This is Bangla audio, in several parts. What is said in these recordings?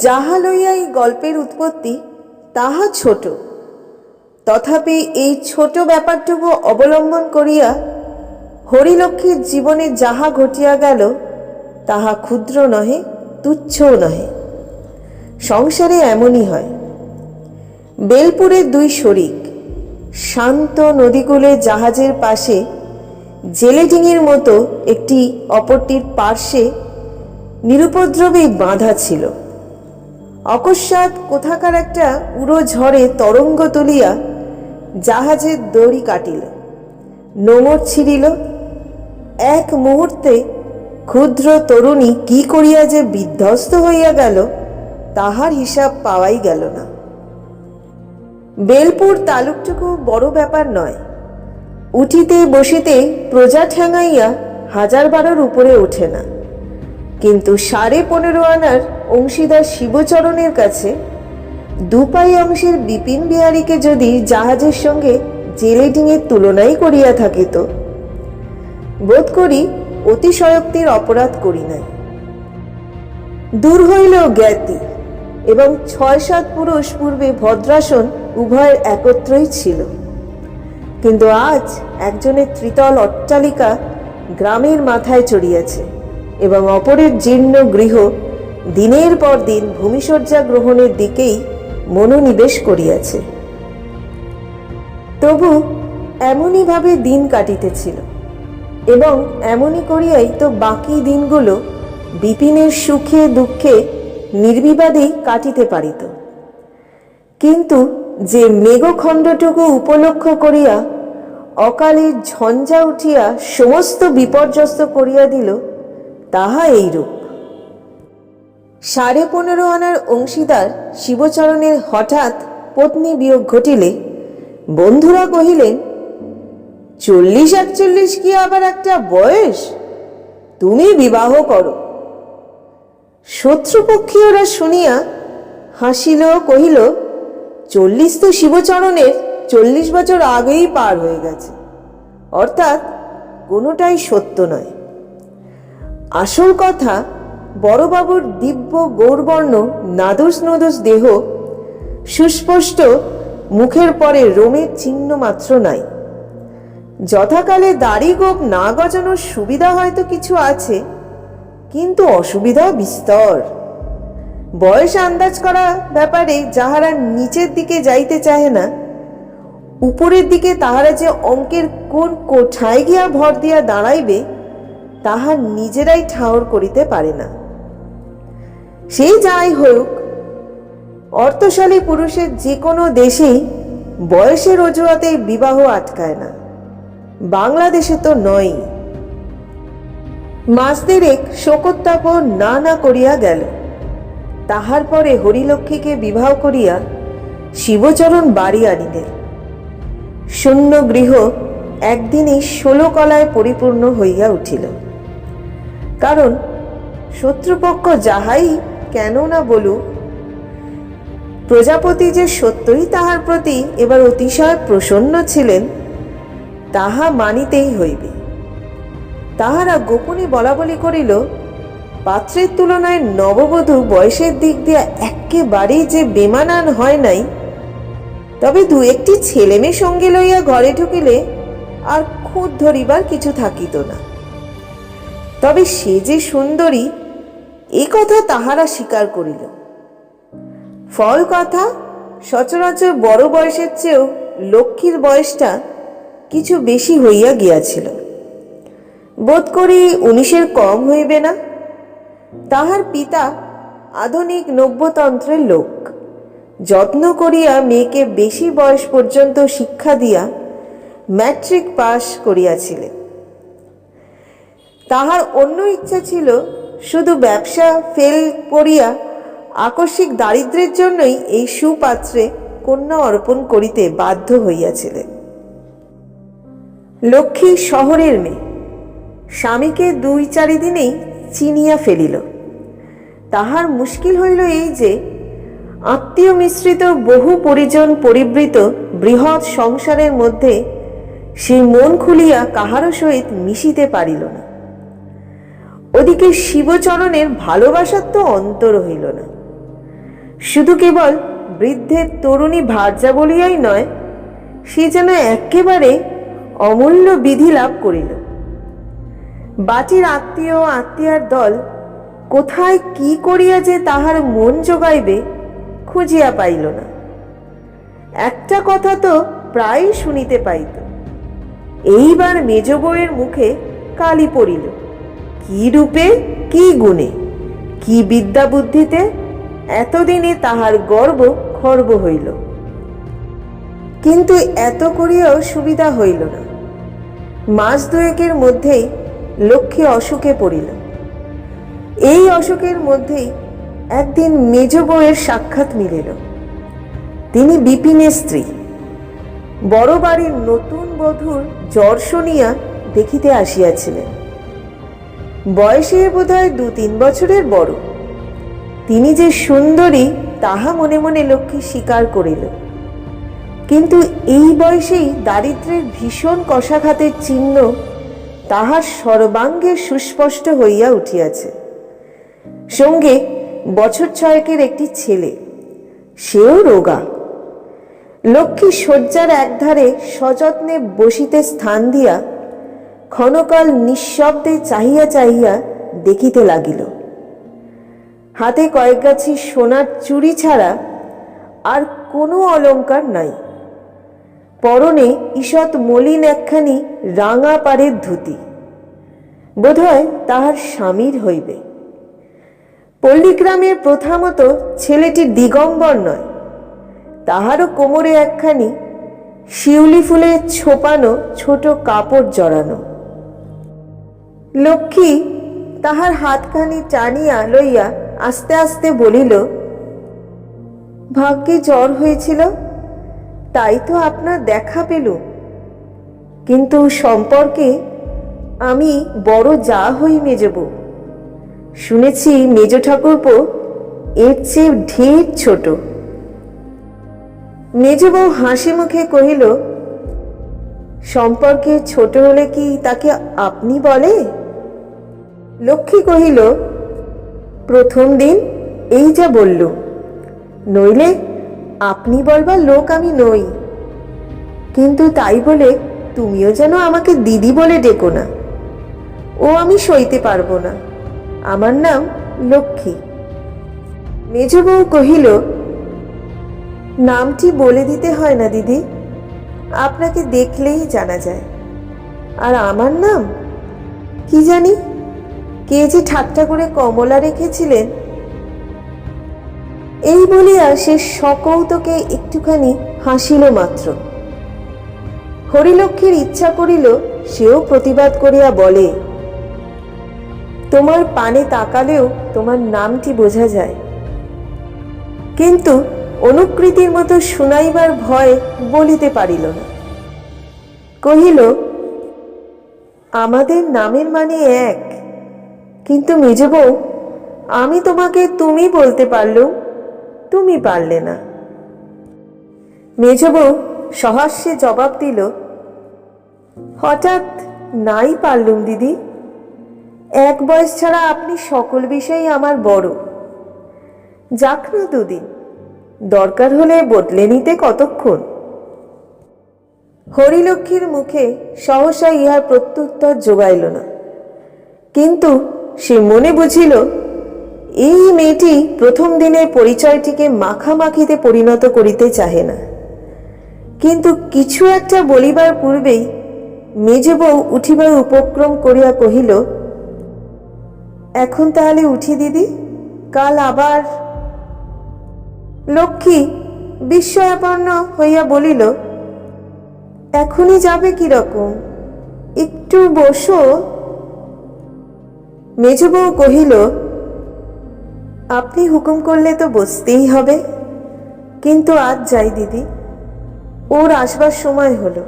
যাহা লইয়া এই গল্পের উৎপত্তি তাহা ছোট, তথাপি এই ছোট ব্যাপারটুকু অবলম্বন করিয়া হরিলক্ষ্মীর জীবনে যাহা ঘটিয়া গেল তাহা ক্ষুদ্র নহে, তুচ্ছও নহে। সংসারে এমনই হয়। বেলপুরের দুই শরিক শান্ত নদীকূলে জাহাজের পাশে জেলেডিঙির মতো একটি অপরটির পার্শ্বে নিরুপদ্রবে বাঁধা ছিল। অকস্মাৎ কোথাকার একটা উড়ো ঝড়ে তরঙ্গ তুলিয়া জাহাজের দড়ি কাটিল, নোঙর ছিঁড়িল। এক মুহূর্তে ক্ষুদ্র তরুণী কি করিয়া যে বিধ্বস্ত হইয়া গেল তাহার হিসাব পাওয়াই গেল না। বেলপুর তালুকটুকু বড় ব্যাপার নয়। উঠিতে বসিতে প্রজা ঠ্যাঙাইয়া 1000-12 উপরে ওঠে না, কিন্তু 15.5 আনার অংশীদার শিবচরণের কাছে 2 পাই অংশের বিপিন বিহারীকে যদি জাহাজের সঙ্গে জেলেডিঙের তুলনাই করিয়া থাকিত, বোধ করি অতিশয়োক্তির অপরাধ করি নাই। দূর হইল জ্ঞাতি এবং 6-7 পুরুষ পূর্বে ভদ্রাসন উভয়ের একত্রই ছিল, কিন্তু আজ একজনের ত্রিতল অট্টালিকা গ্রামের মাথায় চড়িয়াছে এবং অপরের জীর্ণ গৃহ দিনের পর দিন ভূমিসজ্জা গ্রহণের দিকেই মনোনিবেশ করিয়াছে। তবু এমনই ভাবে দিন কাটিতেছিল এবং এমনই করিয়াই তো বাকি দিনগুলো বিপিনের সুখে দুঃখে নির্বিবাদেই কাটিতে পারিত। কিন্তু যে মেঘখণ্ডটুকু উপলক্ষ করিয়া অকালে ঝঞ্ঝা উঠিয়া সমস্ত বিপর্যস্ত করিয়া দিল, তাহা এইরূপ। 15.5 আনার অংশীদার শিবচরণের হঠাৎ পত্নী বিয়োগ ঘটিলে বন্ধুরা কহিলেন, 40-41 কি আবার একটা বয়স? তুমি বিবাহ করো। শত্রুপক্ষীয়রা শুনিয়া হাসিল, কহিল, 40 তো শিবচরণের 40 বছর আগেই পার হয়ে গেছে, অর্থাৎ কোনোটাই সত্য নয়। আসল কথা, বড়বাবুর দিব্য গৌরবর্ণ নাদুস নদুস দেহ, সুস্পষ্ট মুখের পরে রোমের চিহ্ন মাত্র নাই। যথাকালে দাড়ি গোপ না গজানোর সুবিধা হয়তো কিছু আছে, কিন্তু অসুবিধা বিস্তর। বয়স আন্দাজ করা ব্যাপারে যাহারা নিচের দিকে যাইতে চাহে না, উপরের দিকে তাহারা যে অঙ্কের কোন কোঠায় গিয়া ভর দিয়া দাঁড়াইবে তাহা নিজেরাই ঠাওর করিতে পারে না। সেই যাই হোক, অর্থশালী পুরুষের যে কোনো দেশেই বয়সের অজুহাতে বিবাহ আটকায় না, বাংলাদেশে তো নয়। মাস দেড়েক শোকোত্তাপ না করিয়া গেল। তাহার পরে হরিলক্ষ্মীকে বিবাহ করিয়া শিবচরণ বাড়ি আনিলেন। শূন্য গৃহ একদিনই 16 কলায় পরিপূর্ণ হইয়া উঠিল। কারণ শত্রুপক্ষ যাহাই কেন না বলুক, প্রজাপতি যে সত্যই তাহার প্রতি এবার অতিশয় প্রসন্ন ছিলেন তাহা মানিতেই হইবে। তাহারা গোপনে বলা বলি করিল, পাত্রের তুলনায় নববধূ বয়সের দিক দিয়া একেবারেই যে বেমানান হয় নাই, তবে 2-1টি ছেলে মেয়ে সঙ্গে লইয়া ঘরে ঢুকিলে আর খুঁত ধরিবার কিছু থাকিত না। তবে সে যে সুন্দরী এ কথা তাহারা স্বীকার করিল। ফল কথা, সচরাচর বড় বয়সের চেয়েও লক্ষ্মীর বয়সটা কিছু বেশি হইয়া গিয়াছিল। বোধ করি 19-এর কম হইবে না। তাহার পিতা আধুনিক নব্যতন্ত্রের লোক, যত্ন করিয়া মেয়েকে বেশি বয়স পর্যন্ত শিক্ষা দিয়া ম্যাট্রিক পাশ করিয়াছিলেন। তাহার অন্য ইচ্ছা ছিল শুধু ব্যবসা ফেল করিয়া আকস্মিক দারিদ্র্যের জন্যই এই সুপাত্রে কন্যা অর্পণ করিতে বাধ্য হইয়াছিলেন। লক্ষ্মী শহরের মেয়ে, স্বামীকে 2-4 দিনেই চিনিয়া ফেলিল। তাহার মুশকিল হইল এই যে, আত্মীয় মিশ্রিত বহু পরিজন পরিবৃত বৃহৎ সংসারের মধ্যে সে মন খুলিয়া কাহারও সহিত মিশিতে পারিল না। ওদিকে শিবচরণের ভালোবাসার তো অন্তর হইল না। শুধু কেবল বৃদ্ধের তরুণী ভার্যা বলিয়াই নয়, সে যেন একেবারে অমূল্য বিধি লাভ করিল। বাটির আত্মীয়ার দল কোথায় কি করিয়া যে তাহার মন জোগাইবে খুঁজিয়া পাইল না। একটা কথা তো প্রায় শুনিতে পাইত, এইবার মেজ বউয়ের মুখে কালি পড়িল। কি রূপে, কি গুণে, কি বিদ্যা বুদ্ধিতে এতদিনে তাহার গর্ব খর্ব হইল। কিন্তু এত করিয়াও সুবিধা হইল না। মাস দুয়েকের মধ্যেই লক্ষ্মী অসুখে পড়িল। এই অসুখের মধ্যেই একদিন মেজ বউয়ের সাক্ষাৎ মিলিল। তিনি বিপিনের স্ত্রী। বড় বাড়ির নতুন বধূর জ্বর শুনিয়া দেখিতে আসিয়াছিলেন। বয়সে বোধহয় 2-3 বছরের বড়। তিনি যে সুন্দরী তাহা মনে মনে লক্ষ্মী স্বীকার করিল। কিন্তু এই বয়সেই দারিদ্র্যের ভীষণ কষাঘাতের চিহ্ন তাহার সর্বাঙ্গে সুস্পষ্ট হইয়া উঠিয়াছে। সঙ্গে বছর 6 একটি ছেলে, সেও রোগা। লক্ষ্মী শয্যার একধারে সযত্নে বসিতে স্থান দিয়া ক্ষণকাল নিঃশব্দে চাহিয়া চাহিয়া দেখিতে লাগিল। হাতে কয়েক গাছি সোনার চুড়ি ছাড়া আর কোনো অলঙ্কার নাই। পরনে ঈষৎ মলিন একখানি রাঙা পাড়ের ধুতি, বোধহয় তাহার স্বামীর হইবে। পল্লীগ্রামের প্রথা মতো ছেলেটি দিগম্বর নয়, তাহারও কোমরে একখানি শিউলি ফুলের ছোপানো ছোট কাপড় জড়ানো। লক্ষ্মী তাহার হাতখানি টানিয়া লইয়া আস্তে আস্তে বলিল, ভাগ্যে জ্বর হয়েছিল, তাই তো আপনার দেখা পেল। কিন্তু সম্পর্কে আমি বড় যা হই মেজবউ। শুনেছি মেজ ঠাকুরপো এর চেয়ে ঢের ছোট। মেজবউ হাসি মুখে কহিল, সম্পর্কে ছোট হলে কি তাকে আপনি বলে? লক্ষ্মী কহিল, প্রথম দিন এই যা বলল, নইলে আপনি বলবার লোক আমি নই। কিন্তু তাই বলে তুমিও যেন আমাকে দিদি বলে ডেকো না, ও আমি সইতে পারবো না। আমার নাম লক্ষ্মী। মেজ বউ কহিল, নামটি বলে দিতে হয় না দিদি, আপনাকে দেখলেই জানা যায়। আর আমার নাম কি জানি, কে যে ঠাট্টা করে কমলা রেখেছিলেন। এই বলিয়া সে সকৌতুকে একটুখানি হাসিল মাত্র। হরিলক্ষ্মীর ইচ্ছা করিল সেও প্রতিবাদ করিয়া বলে, তোমার পানে তাকালেও তোমার নামটি বোঝা যায়। কিন্তু অনুকৃতির মতো শুনাইবার ভয় বলিতে পারিল না। কহিল, আমাদের নামের মানে এক, কিন্তু মেজবউ আমি তোমাকে তুমি বলতে পারলুম, তুমি পারলে না। মেজবউ সহাস্যে জবাব দিল, হঠাৎ নাই পারলুম দিদি। এক বয়স ছাড়া আপনি সকল বিষয়েই আমার বড়। যাক না 2 দিন, দরকার হলে বদলে নিতে কতক্ষণ। হরিলক্ষ্মীর মুখে সহসা ইহার প্রত্যুত্তর জোগাইল না। কিন্তু সে মনে বুঝিল এই মেয়েটি প্রথম দিনের পরিচয়টিকে মাখামাখিতে পরিণত করিতে চাহে না। কিন্তু কিছু একটা বলিবার পূর্বেই মেজবউ উঠিবার উপক্রম করিয়া কহিল, এখন তাহলে উঠি দিদি, কাল আবার। লক্ষ্মী বিস্ময়াপন্ন হইয়া বলিল, এখনই যাবে কি রকম, একটু বসো। মেজবউ কহিল, আপনি হুকুম করলে তো বসতেই হবে, কিন্তু আজ যাই দিদি, ওর আসবার সময় হলো।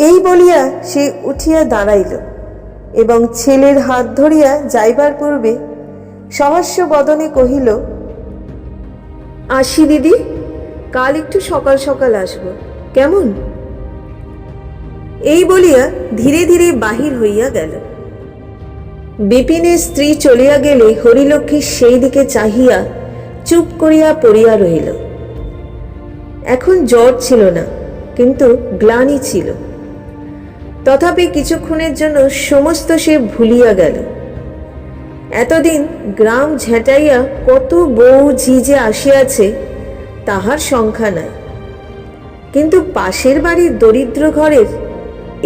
এই বলিয়া সে উঠিয়া দাঁড়াইল এবং ছেলের হাত ধরিয়া যাইবার পূর্বে সহাস্য বদনে কহিল, আসি দিদি, কাল একটু সকাল সকাল আসব, কেমন? এই বলিয়া ধীরে ধীরে বাহির হইয়া গেল। বিপিনের স্ত্রী চলিয়া গেলে হরিলক্ষ্মী সেই দিকে চাহিয়া চুপ করিয়া পড়িয়া রহিল। এখন জ্বর ছিল না, কিন্তু গ্লানি ছিল। তথাপি কিছুক্ষণের জন্য সমস্ত সে ভুলিয়া গেল। এতদিন গ্রাম ঝেঁটাইয়া কত বউ ঝি যে আসিয়াছে তাহার সংখ্যা নাই, কিন্তু পাশের বাড়ির দরিদ্র ঘরের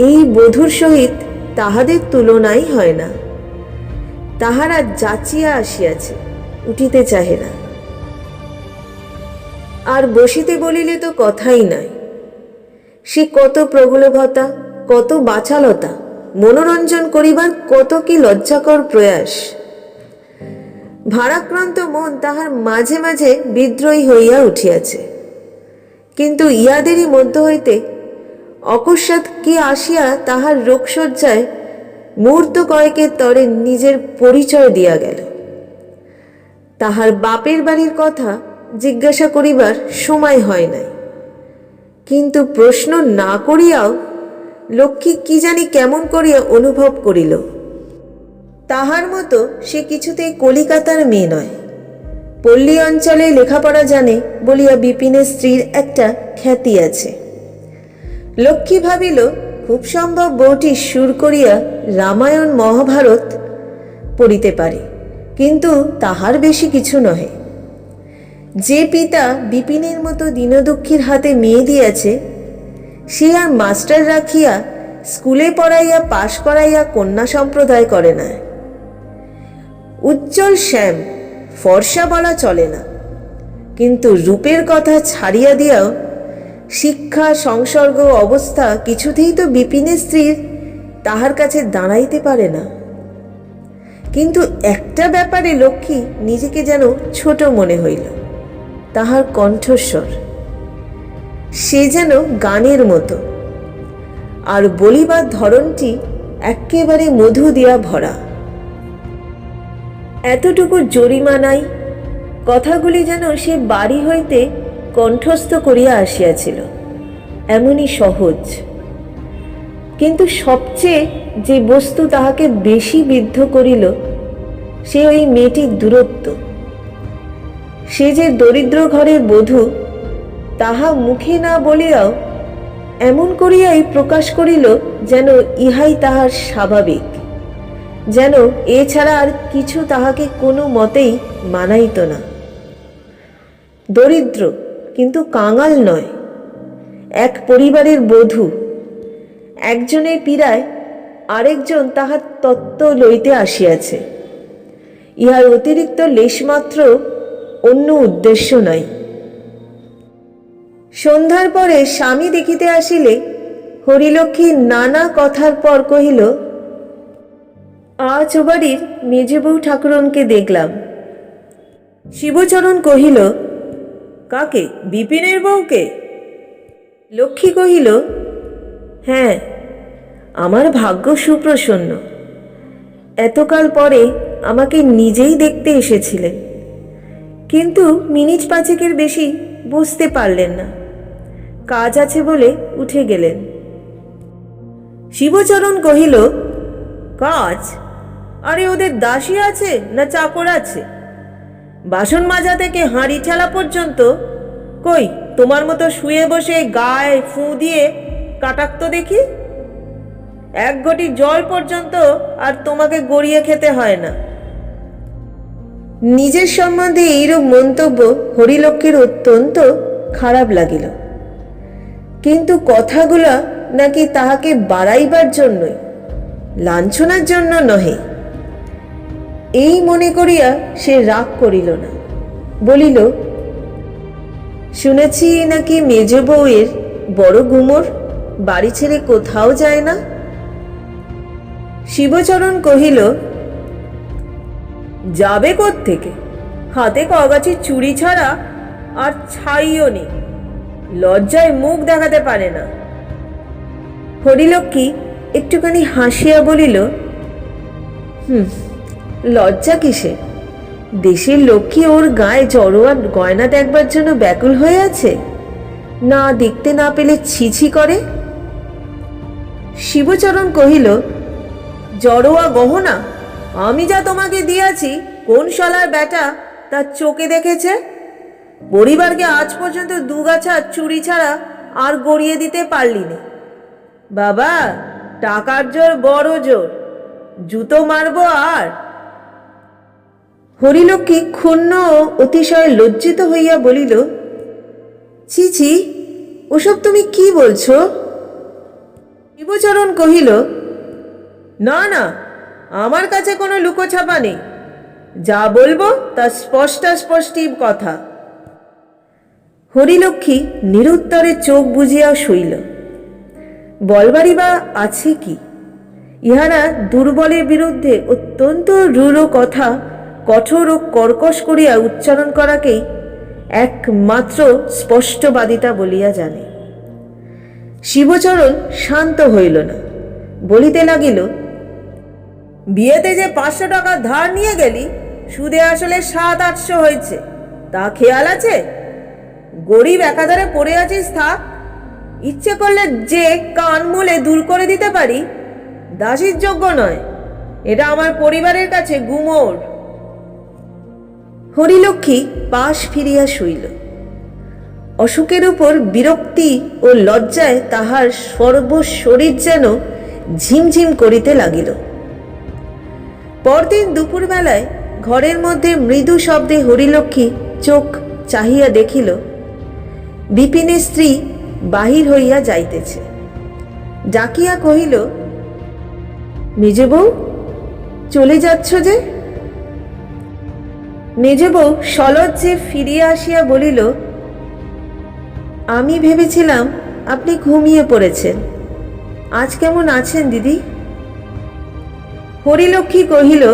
এই বধূর সহিত তাহাদের তুলনাই হয় না। তাহারা যাচিয়া আসিয়াছে, উঠিতে চাহে না। আর বসিতে বলিলে তো কথাই নাই। সে কত প্রগলভতা, কত বাচালতা, মনোরঞ্জন করিবার কত কি লজ্জাকর প্রয়াস। ভারাক্রান্ত মন তাহার মাঝে মাঝে বিদ্রোহী হইয়া উঠিয়াছে। কিন্তু ইহাদেরই মধ্য হইতে অকস্মাৎ কি আসিয়া তাহার রোগশয্যায় মুহূর্ত কয়েকের তরে নিজের পরিচয় দিয়া গেল। তাহার বাপের বাড়ির কথা জিজ্ঞাসা করিবার সময় হয় নাই, কিন্তু প্রশ্ন না করিয়াও লক্ষ্মী কি জানি কেমন করিয়া অনুভব করিল তাহার মতো সে কিছুতেই কলিকাতার মেয়ে নয়। পল্লী অঞ্চলে লেখাপড়া জানে বলিয়া বিপিনের স্ত্রীর একটা খ্যাতি আছে। লক্ষ্মী ভাবিল খুব সম্ভব বউটি সুর করিয়া রামায়ণ মহাভারত পড়িতে পারে, কিন্তু তাহার বেশি কিছু নহে। যে পিতা বিপিনের মতো দীনদুঃখীর হাতে মেয়ে দিয়াছে, সে আর মাস্টার রাখিয়া স্কুলে পড়াইয়া পাশ করাইয়া কন্যা সম্প্রদায় করে না। উজ্জ্বল শ্যাম ফর্সা বলা চলে না, কিন্তু রূপের কথা ছাড়িয়া দিয়াও শিক্ষা, সংসর্গ, অবস্থা কিছুতেই তো বিপিনের স্ত্রীর তাহার কাছে দাঁড়াইতে পারে না। কিন্তু একটা ব্যাপারে লক্ষ্মী নিজেকে যেন ছোট মনে হইল, তাহার কণ্ঠস্বর। সে যেন গানের মতো, আর বলিবার ধরনটি একেবারে মধু দিয়া ভরা। এতটুকু জরিমা নাই, কথাগুলি যেন সে বাড়ি হইতে কণ্ঠস্থ করিয়া আসিয়াছিল, এমনই সহজ। কিন্তু সবচেয়ে যে বস্তু তাহাকে বেশি বিদ্ধ করিল সে ওই মেয়েটির দূরত্ব। সে যে দরিদ্র ঘরের বধূ তাহা মুখে না বলিয়াও এমন করিয়াই প্রকাশ করিল যেন ইহাই তাহার স্বাভাবিক, যেন এছাড়া আর কিছু তাহাকে কোনো মতেই মানাইত না। দরিদ্র কিন্তু কাঙাল নয়, এক পরিবারের বধূ। একজনের পীড়ায় আরেকজন তাহার তত্ত্ব লইতে আসিয়াছে, ইহার অতিরিক্ত লেশমাত্র অন্য উদ্দেশ্য নাই। সন্ধ্যার পরে স্বামী দেখিতে আসিলে হরিলক্ষ্মী নানা কথার পর কহিল, আজ ও বাড়ির মেজে বউ ঠাকুরনকে দেখলাম। শিবচরণ কহিল, কাকে? বিপিনের বউকে? লক্ষ্মী কহিল, হ্যাঁ, আমার ভাগ্য সুপ্রসন্ন। এতকাল পরে আমাকে নিজেই দেখতে এসেছিলেন, কিন্তু মিনিট পাঁচেকের বেশি বসতে পারলেন না, কাজ আছে বলে উঠে গেলেন। শিবচরণ কহিল, কাজ? আরে ওদের দাসী আছে না চাকর আছে? বাসন মাজা থেকে হাঁড়ি ঠেলা পর্যন্ত কই তোমার মতো শুয়ে বসে গায়ে ফু দিয়ে কাটাক্ত দেখি? এক ঘটি জল পর্যন্ত আর তোমাকে গড়িয়ে খেতে হয় না। নিজের সম্বন্ধে এইরূপ মন্তব্য হরিলক্ষ্মীর অত্যন্ত খারাপ লাগিল, কিন্তু কথাগুলা নাকি তাহাকে বাড়াইবার জন্যই, লাঞ্ছনার জন্য নহে। এই মনে করিয়া সে রাগ করিল না, বলিল, শুনেছি নাকি মেজ বউয়ের বড় গুমর, বাড়ি ছেড়ে কোথাও যায় না। শিবচরণ কহিল, যাবে কোত্থেকে? হাতে কগাছি চুড়ি ছাড়া আর ছাইও নেই, লজ্জায় মুখ দেখাতে পারে না। হরিলক্ষ্মী একটুখানি হাসিয়া বলিল, লজ্জা কিসে? দেশের লক্ষ্মী ওর গায়ে জড়োয়া গয়না দেখবার জন্য ব্যাকুল হয়ে আছে, না দেখতে না পেলে ছিছি করে। শিবচরণ কহিল, জড়োয়া গহনা আমি যা তোমাকে দিয়াছি, কোন শালার বেটা তার চোখে দেখেছে। পরিবারকে আজ পর্যন্ত দুগাছা চুরি ছাড়া আর গড়িয়ে দিতে পারলি নে। বাবা, টাকার জোর বড় জোর, জুতো মারবো আর। হরিলক্ষ্মী ক্ষুণ্ণ ও অতিশয় লজ্জিত হইয়া বলিল, ছি ছি, ওসব তুমি কি বলছো? শিবচরণ কহিল, না না, আমার কাছে কোনো লুকোছাপা নেই, যা বলবো তা স্পষ্টাস্পষ্টি কথা। হরিলক্ষ্মী নিরুত্তরে চোখ বুজিয়া শুইল। বলবারই বা আছে কি? ইহারা দুর্বলের বিরুদ্ধে অত্যন্ত রূঢ় কথা কঠোর ও কর্কশ করিয়া উচ্চারণ করাকেই একমাত্র স্পষ্টবাদিতা বলিয়া জানে। শিবচরণ শান্ত হইল না, বলিতে লাগিল, বিয়েতে যে 500 টাকা ধার নিয়ে গেলি, সুদে আসলে 700-800 হয়েছে, তা খেয়াল আছে? গরিব একাধারে পড়ে আছিস, থাক। ইচ্ছে করলে যে কান মুলে দূর করে দিতে পারি, দাসীর যোগ্য নয়। এটা আমার পরিবারের কাছে গুমর। হরিলক্ষ্মী পাশ ফিরিয়া শুইল। অসুখের উপর বিরক্তি ও লজ্জায় তাহার সর্বশরীর যেন ঝিমঝিম করিতে লাগিল। পরদিন দুপুরবেলায় ঘরের মধ্যে মৃদু শব্দে হরিলক্ষ্মী চোখ চাহিয়া দেখিল, বিপিনের স্ত্রী বাহির হইয়া যাইতেছে। ডাকিয়া কহিল, মেজ বউ, চলে যাচ্ছ যে? মেজ বউ সলজ্জে ফিরিয়া আসিয়া বলিল, আমি ভেবেছিলাম আপনি ঘুমিয়ে পড়েছেন। আজ কেমন আছেন দিদি? হরিলক্ষ্মী কহিল,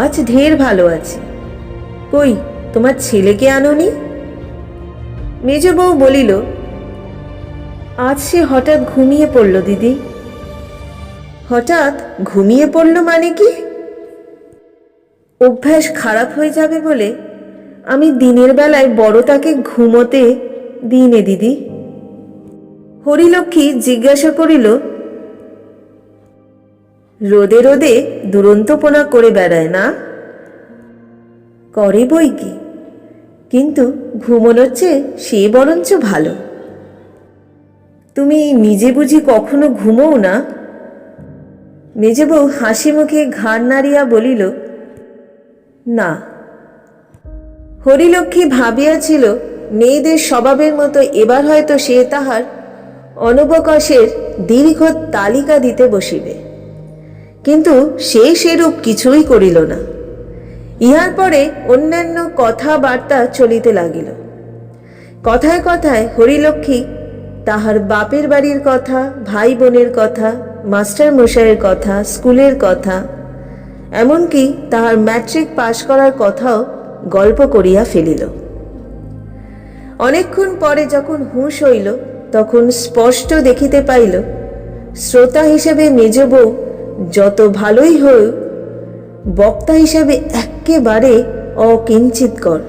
আজ ঢের ভালো আছি। কই, তোমার ছেলেকে আনোনি? মেজ বউ বলিল, আজ সে হঠাৎ ঘুমিয়ে পড়ল দিদি। হঠাৎ ঘুমিয়ে পড়ল মানে কি? অভ্যাস খারাপ হয়ে যাবে বলে আমি দিনের বেলায় বড় তাকে ঘুমোতে দিই নে দিদি। হরিলক্ষ্মী জিজ্ঞাসা করিল, রোদে রোদে দুরন্তপনা করে বেড়ায় না? করে বই কি, কিন্তু ঘুমোনোর চেয়ে সে বরঞ্চ ভালো। তুমি নিজে বুঝি কখনো ঘুমোও না? মেজে বউ হাসি মুখে ঘাড় নাড়িয়া বলিল, না। হরিলক্ষ্মী ভাবিয়াছিল মেয়েদের স্বভাবের মতো এবার হয়তো সে তাহার অনবকাশের দীর্ঘ তালিকা দিতে বসিবে, কিন্তু সে সেরূপ কিছুই করিল না। ইহার পরে অন্যান্য কথাবার্তা চলিতে লাগিল। কথায় কথায় হরিলক্ষ্মী তাহার বাপের বাড়ির কথা, ভাই বোনের কথা, মাস্টার মশাইয়ের কথা, স্কুলের কথা, এমনকি তাহার ম্যাট্রিক পাশ করার কথাও গল্প করিয়া ফেলিল। অনেকক্ষণ পরে যখন হুঁশ হইল, তখন স্পষ্ট দেখিতে পাইল শ্রোতা হিসেবে মেজ বউ যত ভালোই হোক, বক্তা হিসেবে একেবারে অকিঞ্চিৎকর।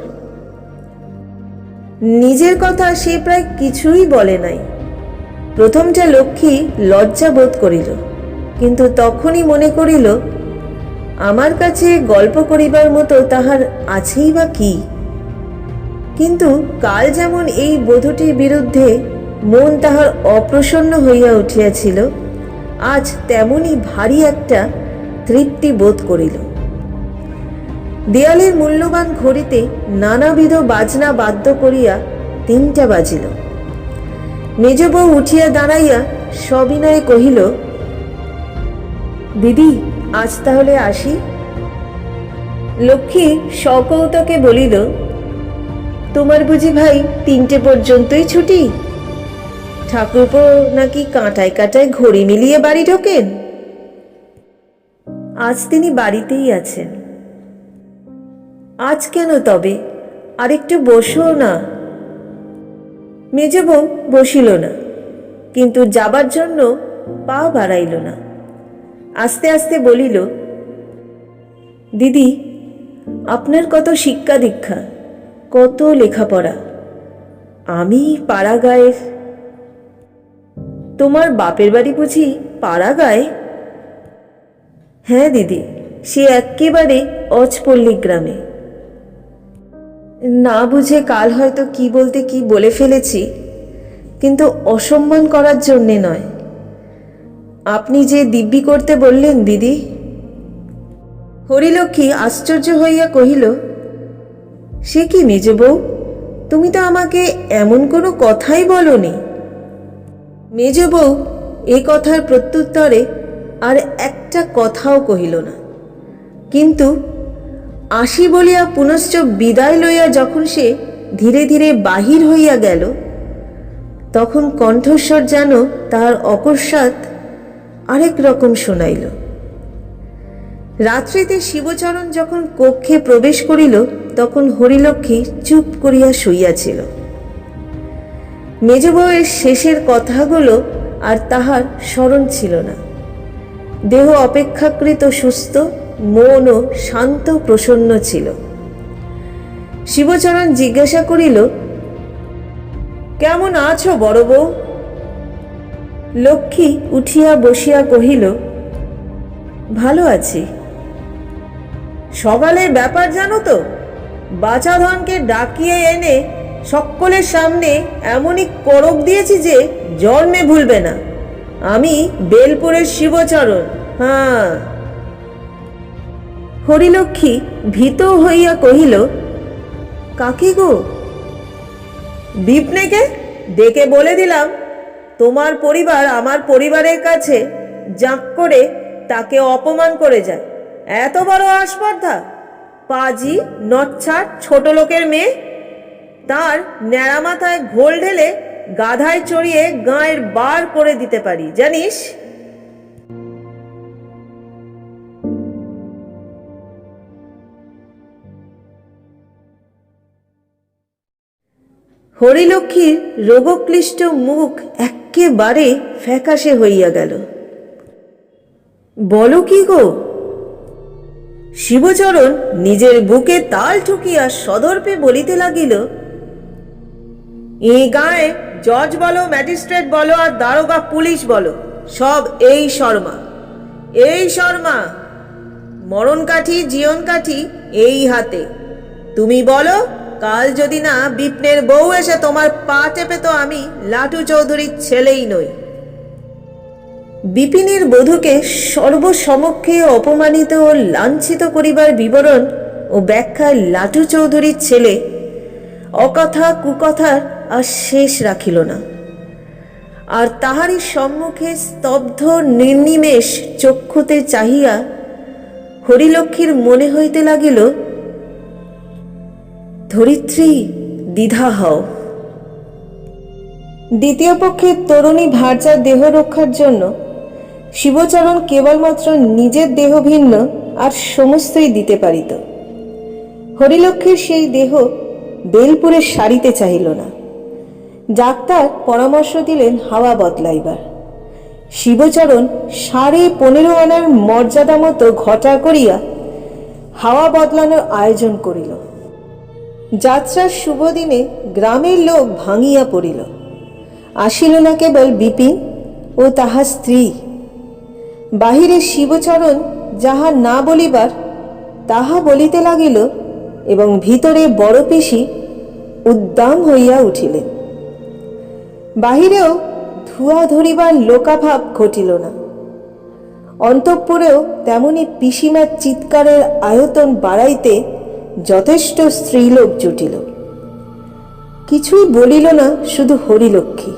নিজের কথা সে প্রায় কিছুই বলে নাই। প্রথমটা লক্ষ্মী লজ্জা বোধ করিল, কিন্তু তখনই মনে করিল, আমার কাছে গল্প করিবার মতো তাহার আছেই বা কি। কিন্তু কাল যেমন এই বধূটির বিরুদ্ধে মন তাহার অপ্রসন্ন হইয়া উঠিয়াছিল, আজ তেমনি ভারী একটা তৃপ্তি বোধ করিল। দেয়ালের মূল্যবান ঘড়িতে নানাবিধ বাজনা বাদ্য করিয়া 3টা বাজিল। মেজ বউ উঠিয়া দাঁড়াইয়া সবিনয়ে কহিল, দিদি, আজ তাহলে আসি। লক্ষ্মী সকৌতুকে বলিল, তোমার বুঝি ভাই 3টে পর্যন্তই ছুটি? ঠাকুরপো নাকি কাঁটায় কাঁটায় ঘড়ি মিলিয়ে বাড়ি ঢোকেন? আজ তিনি বাড়িতেই আছেন। আজ কেন তবে? আরেকটু বসো না। মেজ বউ বসিল না, কিন্তু যাবার জন্য পা বাড়াইল না। আস্তে আস্তে বলিল, দিদি, আপনার কত শিক্ষা দীক্ষা, কত লেখাপড়া, আমি পাড়াগাঁয়ের। তোমার বাপের বাড়ি বুঝি পাড়াগাঁয়ে? হ্যাঁ দিদি, সে একেবারে অজপল্লী গ্রামে। না বুঝে কাল হয়তো কি বলতে কি বলে ফেলেছি, কিন্তু অসম্মান করার জন্যে নয়। আপনি যে দিব্যি করতে বললেন দিদি। হরিলক্ষ্মী আশ্চর্য হইয়া কহিল, সে কি মেজ বউ, তুমি তো আমাকে এমন কোনো কথাই বলনি। মেজ বউ এ কথার প্রত্যুত্তরে আর একটা কথাও কহিল না, কিন্তু আসি বলিয়া পুনশ্চ বিদায় লইয়া যখন সে ধীরে ধীরে বাহির হইয়া গেল, তখন কণ্ঠস্বর যেন তাহার অকস্মাৎ আরেক রকম শোনাইল। রাত্রিতে শিবচরণ যখন কক্ষে প্রবেশ করিল, তখন হরিলক্ষ্মী চুপ করিয়া শুইয়াছিল। মেজ বউয়ের শেষের কথাগুলো আর তাহার স্মরণ ছিল না। দেহ অপেক্ষাকৃত সুস্থ, মনও শান্ত প্রসন্ন ছিল। শিবচরণ জিজ্ঞাসা করিল, কেমন আছো বড় বউ? লক্ষ্মী উঠিয়া বসিয়া কহিল, ভালো আছি। সকালের ব্যাপার জানো তো? বাচাধনকে ডাকিয়ে এনে সকলের সামনে এমনই করক দিয়েছি যে জন্মে ভুলবে না। আমি বেলপুরের শিবচরণ। হ্যাঁ। হরিলক্ষ্মী ভীত হইয়া কহিল, কাকে গো? বিপ্নেকে ডেকে বলে দিলাম, তোমার পরিবার আমার পরিবারের কাছে জাঁক করে তাকে অপমান করে যায়। এত বড় আস্পর্ধা! পাজি, নচ্ছাট, ছোট লোকের মেয়ে। তার ন্যাড়া মাথায় ঘোল ঢেলে গাধায় চড়িয়ে গাঁয়ের বার করে দিতে পারি, জানিস? হরিলক্ষ্মীর রোগক্লিষ্ট মুখ একেবারে ফ্যাকাশে হইয়া গেল। বলো কি গো? শিবচরণ নিজের বুকে তাল ঠুকিয়া সদর্পে বলিতে লাগিল, এই গায়ে জজ বলো, ম্যাজিস্ট্রেট বলো, আর দারোগা পুলিশ বলো, সব এই শর্মা। এই শর্মা। মরণ কাঠি, জীবন কাঠি এই হাতে। তুমি বলো, কাল যদি না বিপ্নের বউ এসে তোমার পা টেপে, তো আমি লাটু চৌধুরীর ছেলেই নই। বিপিনের বধূকে সর্বসমক্ষে অপমানিত ও লাঞ্ছিত করিবার বিবরণ ও ব্যাখ্যায় লাটু চৌধুরীর ছেলে অকথা কুকথার আর শেষ রাখিল না। আর তাহারই সম্মুখে স্তব্ধ নির্নিমেষ চক্ষুতে চাহিয়া হরিলক্ষ্মীর মনে হইতে লাগিল, ধরিত্রী, দ্বিধা হও। দ্বিতীয় পক্ষের তরুণী ভার্যার দেহ রক্ষার জন্য শিবচরণ কেবলমাত্র নিজের দেহ ভিন্ন আর সমস্তই দিতে পারিত। হরিলক্ষ্মীর সেই দেহ বেলপুরের সারিতে চাহিল না। ডাক্তার পরামর্শ দিলেন হাওয়া বদলাইবার। শিবচরণ 15.5 আনার মর্যাদা মতো ঘটা করিয়া হাওয়া বদলানোর আয়োজন করিল। যাত্রার শুভ দিনে গ্রামের লোক ভাঙিয়া পড়িল। আসিল না কেবল বিপিন ও তাহার স্ত্রী। বাহিরে শিবচরণ যাহা না বলিবার তাহা বলিতে লাগিল, এবং ভিতরে বড় পিসি উদ্দাম হইয়া উঠিলেন। বাহিরেও ধুয়া ধরিবার লোকাভাব ঘটিল না। অন্তঃপুরেও তেমনি পিসিমার চিৎকারের আয়তন বাড়াইতে যথেষ্ট স্ত্রীলোক জুটিল। কিছুই বলিল না শুধু হরিলক্ষ্মী।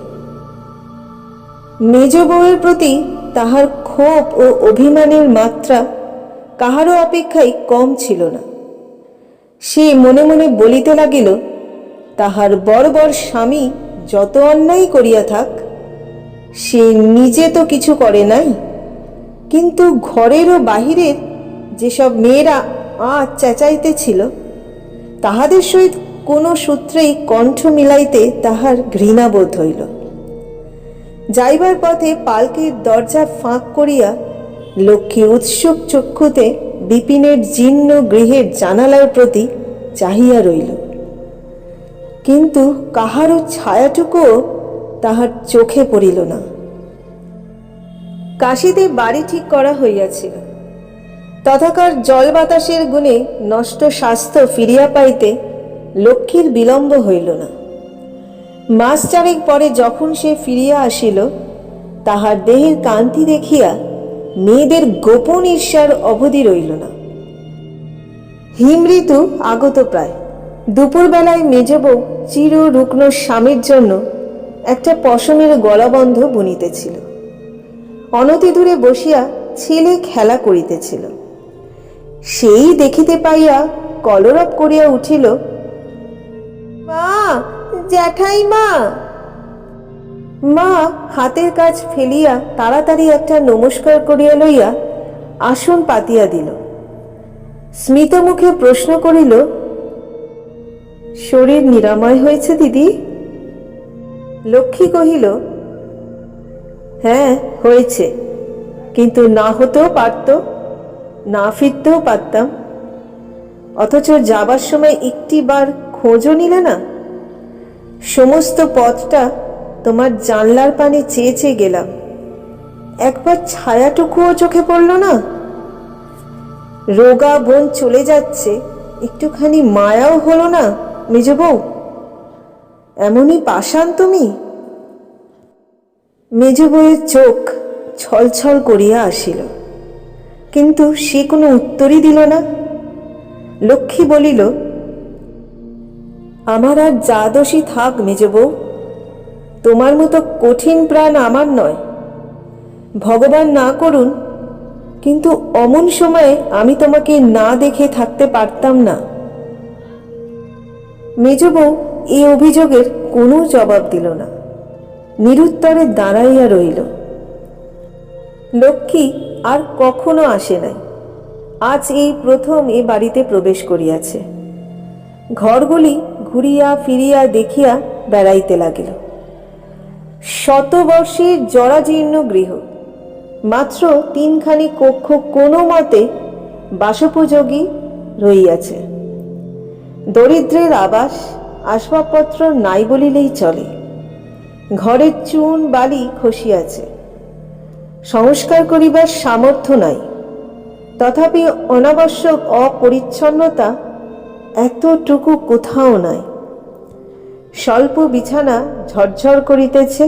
মেজ বউয়ের প্রতি তাহার ক্ষোভ ও অভিমানের মাত্রা কাহারও অপেক্ষায় কম ছিল না। সে মনে মনে বলিতে লাগিল, তাহার বর্বর স্বামী যত অন্যায় করিয়া থাক, সে নিজে তো কিছু করে নাই, কিন্তু ঘরের ও বাহিরের যেসব মেয়েরা চেঁচাইতেছিল, তাহাদের সহিত কোনো সূত্রেই কণ্ঠ মিলাইতে তাহার ঘৃণাবোধ হইল। যাইবার পথে পালকির দরজা ফাঁক করিয়া লক্ষ্মী উৎসুক চক্ষুতে বিপিনের জীর্ণ গৃহের জানালার প্রতি চাহিয়া রইল, কিন্তু কাহারও ছায়াটুকুও তাহার চোখে পড়িল না। কাশীতে বাড়ি ঠিক করা হইয়াছিল। তথাকার জল বাতাসের গুণে নষ্ট স্বাস্থ্য ফিরিয়া পাইতে লক্ষ্মীর বিলম্ব হইল না। মাস চারেক পরে যখন সে ফিরিয়া আসিল, তাহার দেহের কান্তি দেখিয়া মেয়েদের গোপন ঈর্ষার অবধি রইল না। হিম ঋতু আগত প্রায়। দুপুরবেলায় মেজ বউ চির রুগ্ন স্বামীর জন্য একটা পশমের গলাবন্ধ বুনিতেছিল। অনতি দূরে বসিয়া ছেলে খেলা করিতেছিল। সেই দেখিতে পাইয়া কলরব করিয়া উঠিল, মা, জ্যাঠাই মা। মা হাতের কাজ ফেলিয়া তাড়াতাড়ি একটা নমস্কার করিয়া লইয়া আসন পাতিয়া দিল। স্মিত মুখে প্রশ্ন করিল, শরীর নিরাময় হয়েছে দিদি? লক্ষ্মী কহিল, হ্যাঁ হয়েছে, কিন্তু না হতেও পারত, না ফিরতেও পারতাম। অথচ যাবার সময় একটি বার খোঁজও নিলে না। সমস্ত পথটা তোমার জানলার পানে চেয়ে চেয়ে গেলাম, একবার ছায়াটুকুও চোখে পড়ল না। রোগা বোন চলে যাচ্ছে, একটুখানি মায়াও হলো না মেজ বউ? এমনই পাষাণ তুমি। মেজ বউয়ের চোখ ছলছল করিয়া আসিল, কিন্তু সে কোনো উত্তরই দিল না। লক্ষ্মী বলিল, আমার আর যা দোষী থাক মেজ বউ, তোমার মতো কঠিন প্রাণ আমার নয়। ভগবান না করুন, কিন্তু অমন সময়ে আমি তোমাকে না দেখে থাকতে পারতাম না। মেজ বউ এই অভিযোগের কোনো জবাব দিল না, নিরুত্তরে দাঁড়াইয়া রইল। লক্ষ্মী আর কখনো আসে নাই, আজ এই প্রথম এ বাড়িতে প্রবেশ করিয়াছে। ঘরগুলি ঘুরিয়া ফিরিয়া দেখিয়া বেড়াইতে লাগিল। শতবর্ষের জরাজীর্ণ গৃহ, মাত্র তিনখানি কক্ষ কোনো মতে বাসোপযোগী রহিয়াছে। দরিদ্রের আবাস, আসবাবপত্র নাই বলিলেই চলে। ঘরের চুন বালি খসিয়াছে, সংস্কার করিবার সামর্থ্য নাই। তথাপি অনাবশ্যক অপরিচ্ছন্নতা এতটুকু কোথাও নাই। স্বল্প বিছানা ঝরঝর করিতেছে,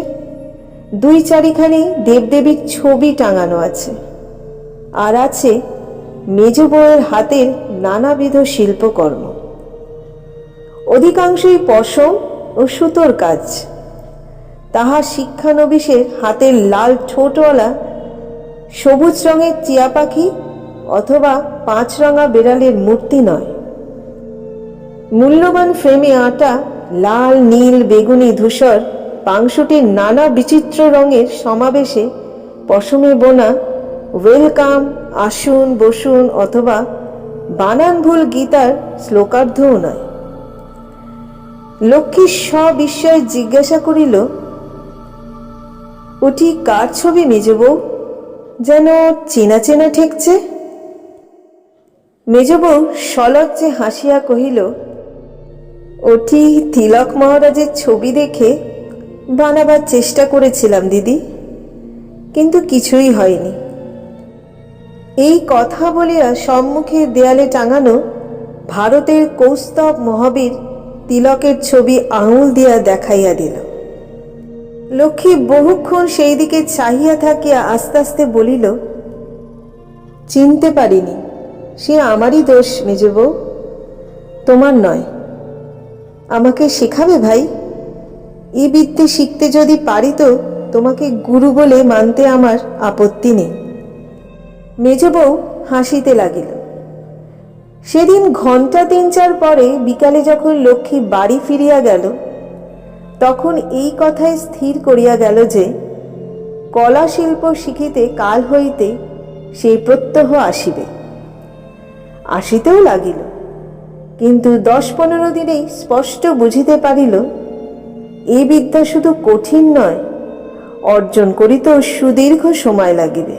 দুই চারিখানি দেবদেবীর ছবি টাঙানো আছে, আর আছে মেজ বউয়ের হাতের নানাবিধ শিল্পকর্ম। অধিকাংশই পশম ও সুতোর কাজ। তাহার শিক্ষানবিশের হাতের লাল ঠোঁটওয়ালা সবুজ রঙের টিয়া পাখি অথবা 5 রঙা বেড়ালের মূর্তি নয়। মূল্যবান ফ্রেমে আটা লাল, নীল, বেগুনি, ধূসর পাংশুটির নানা বিচিত্র রঙের সমাবেশে পশমে বোনা ওয়েলকাম, আসুন, বসুন অথবা বানান ভুল গীতার শ্লোকার্ধও নয়। লক্ষ্মী সবিস্ময়ে জিজ্ঞাসা করিল, ওটি কার ছবি মেজ বউ? যেন চেনা চেনা ঠেকছে। মেজ বউ সলজ্জে হাসিয়া কহিল, ওটি তিলক মহারাজের ছবি দেখে বানাবার চেষ্টা করেছিলাম দিদি, কিন্তু কিছুই হয়নি। এই কথা বলিয়া সম্মুখে দেয়ালে টাঙানো ভারতের কৌস্তব মহাবীর তিলকের ছবি আঙুল দিয়া দেখাইয়া দিল। লক্ষ্মী বহুক্ষণ সেই দিকে চাহিয়া থাকিয়া আস্তে আস্তে বলিল, চিনতে পারিনি, সে আমারই দোষ মেজ বউ, তোমার নয়। আমাকে শেখাবে ভাই? এই বিদ্যে শিখতে যদি পারি তো তোমাকে গুরু বলে মানতে আমার আপত্তি নেই। মেজ বউ হাসিতে লাগিল। সেদিন ঘণ্টা 3-4 পরে বিকালে যখন লক্ষ্মী বাড়ি ফিরিয়া গেল, তখন এই কথায় স্থির করিয়া গেল যে কলা শিল্প শিখিতে কাল হইতে সেই প্রত্যহ আসিবে। আসিতেও লাগিল, কিন্তু 10-15 দিনেই স্পষ্ট বুঝিতে পারিল এই বিদ্যা শুধু কঠিন নয়, অর্জন করিতেও সুদীর্ঘ সময় লাগিবে।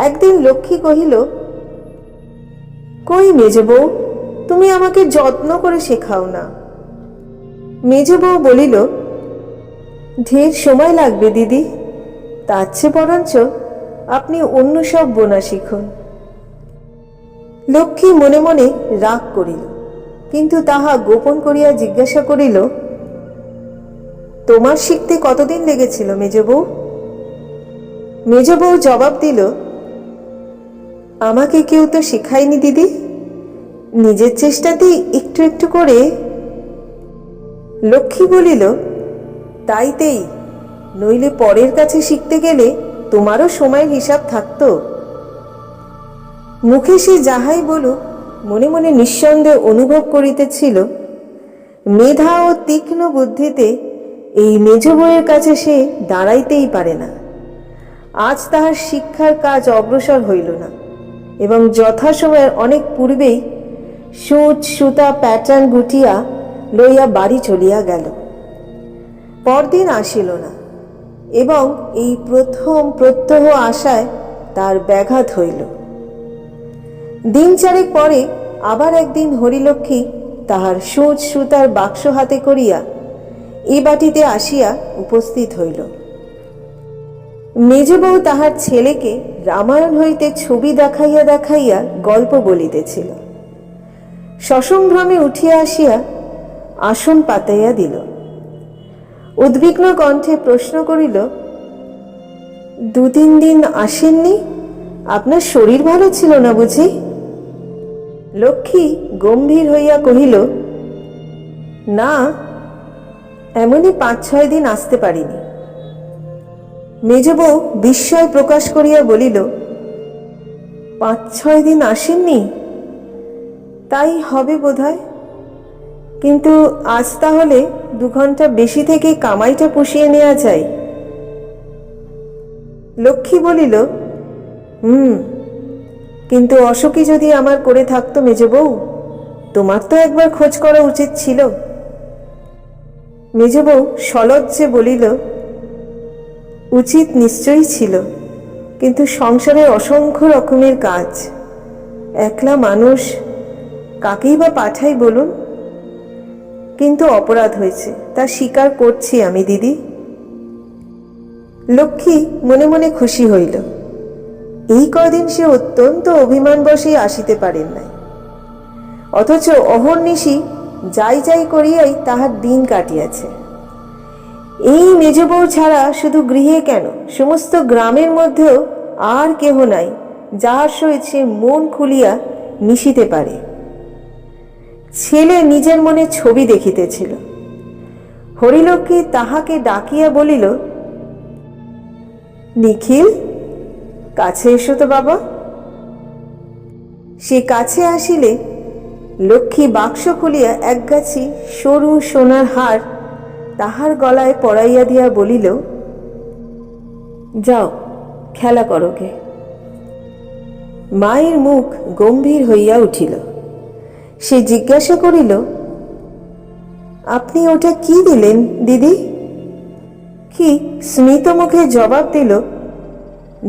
একদিন লক্ষ্মী কহিল, কই মেজ বউ, তুমি আমাকে যত্ন করে শেখাও না। মেজ বউ বলিল, ঢের সময় লাগবে দিদি, তার চেয়ে বরঞ্চ আপনি অন্য সব বোনা শিখুন। লক্ষ্মী মনে মনে রাগ করিল, কিন্তু তাহা গোপন করিয়া জিজ্ঞাসা করিল, তোমার শিখতে কতদিন লেগেছিল মেজবউ? মেজবউ জবাব দিল, আমাকে কেউ তো শেখায়নি দিদি, নিজের চেষ্টাতেই একটু একটু করে। লক্ষ্মী বলিল, তাইতেই, নইলে পরের কাছে শিখতে গেলে তোমারও সময়ের হিসাব থাকতো। মুখে সে যাহাই বলুক, মনে মনে নিঃসন্দেহ অনুভব করিতেছিল, মেধা ও তীক্ষ্ণ বুদ্ধিতে এই মেজ বউয়ের কাছে সে দাঁড়াইতেই পারে না। আজ তাহার শিক্ষার কাজ অগ্রসর হইল না এবং যথাসময়ের অনেক পূর্বেই সূচ সুতা প্যাটার্ন গুটিয়া লইয়া বাড়ি চলিয়া গেল। পরদিন আসিল না এবং এই প্রথম প্রত্যহ আশায় তার ব্যাঘাত হইল। দিন চারেক পরে আবার একদিন হরিলক্ষ্মী তাহার সূচ সুতার বাক্স হাতে করিয়া এ বাটিতে আসিয়া উপস্থিত হইল। মেজবউ তাহার ছেলেকে রামায়ণ হইতে ছবি দেখাইয়া দেখাইয়া গল্প বলিতেছিল। সসম্ভ্রমে উঠিয়া আসিয়া আসন পাতাইয়া দিল। উদ্বিগ্ন কণ্ঠে প্রশ্ন করিল, 2-3 দিন আসেননি? আপনার শরীর ভালো ছিল না বুঝি? লক্ষ্মী গম্ভীর হইয়া কহিল, না, এমনই 5-6 দিন আসতে পারিনি। মেজবউ বিস্ময় প্রকাশ করিয়া বলিল, 5-6 দিন আসেননি? তাই হবে বোধহয়, কিন্তু আজ তাহলে 2 ঘন্টা বেশি থেকে কামাইটা পুষিয়ে নেওয়া যায়। লক্ষ্মী বলিল, কিন্তু অসুখী যদি আমার করে থাকতো মেজবউ, তোমার তো একবার খোঁজ করা উচিত ছিল। মেজবউ সলজ্জে বলিল, উচিত নিশ্চয়ই ছিল, কিন্তু সংসারে অসংখ্য রকমের কাজ, একলা মানুষ, কাকেই বা পাঠাই বলুন? কিন্তু অপরাধ হয়েছে, তা স্বীকার করছি আমি দিদি। লক্ষ্মী মনে মনে খুশি হইল। এই কদিন সে অত্যন্ত অভিমানবশেই আসিতে পারেন নাই, অথচ অহর্নিশি যাই যাই করিয়াই তাহার দিন কাটিয়াছে। এই মেজবউ ছাড়া শুধু গৃহে কেন, সমস্ত গ্রামের মধ্যেও আর কেহ নাই যাহার সহিত সে মন খুলিয়া মিশিতে পারে। ছেলে নিজের মনে ছবি দেখিতেছিল। হরিলক্ষ্মী তাহাকে ডাকিয়া বলিল, নিখিল, কাছে এসো তো বাবা। সে কাছে আসিলে লক্ষ্মী বাক্স খুলিয়া একগাছি সরু সোনার হার তাহার গলায় পরাইয়া দিয়া বলিল, যাও খেলা করোগে। মায়ের মুখ গম্ভীর হইয়া উঠিল। সে জিজ্ঞাসা করিল, আপনি ওটা কি দিলেন দিদি? কি স্মিত মুখে জবাব দিল,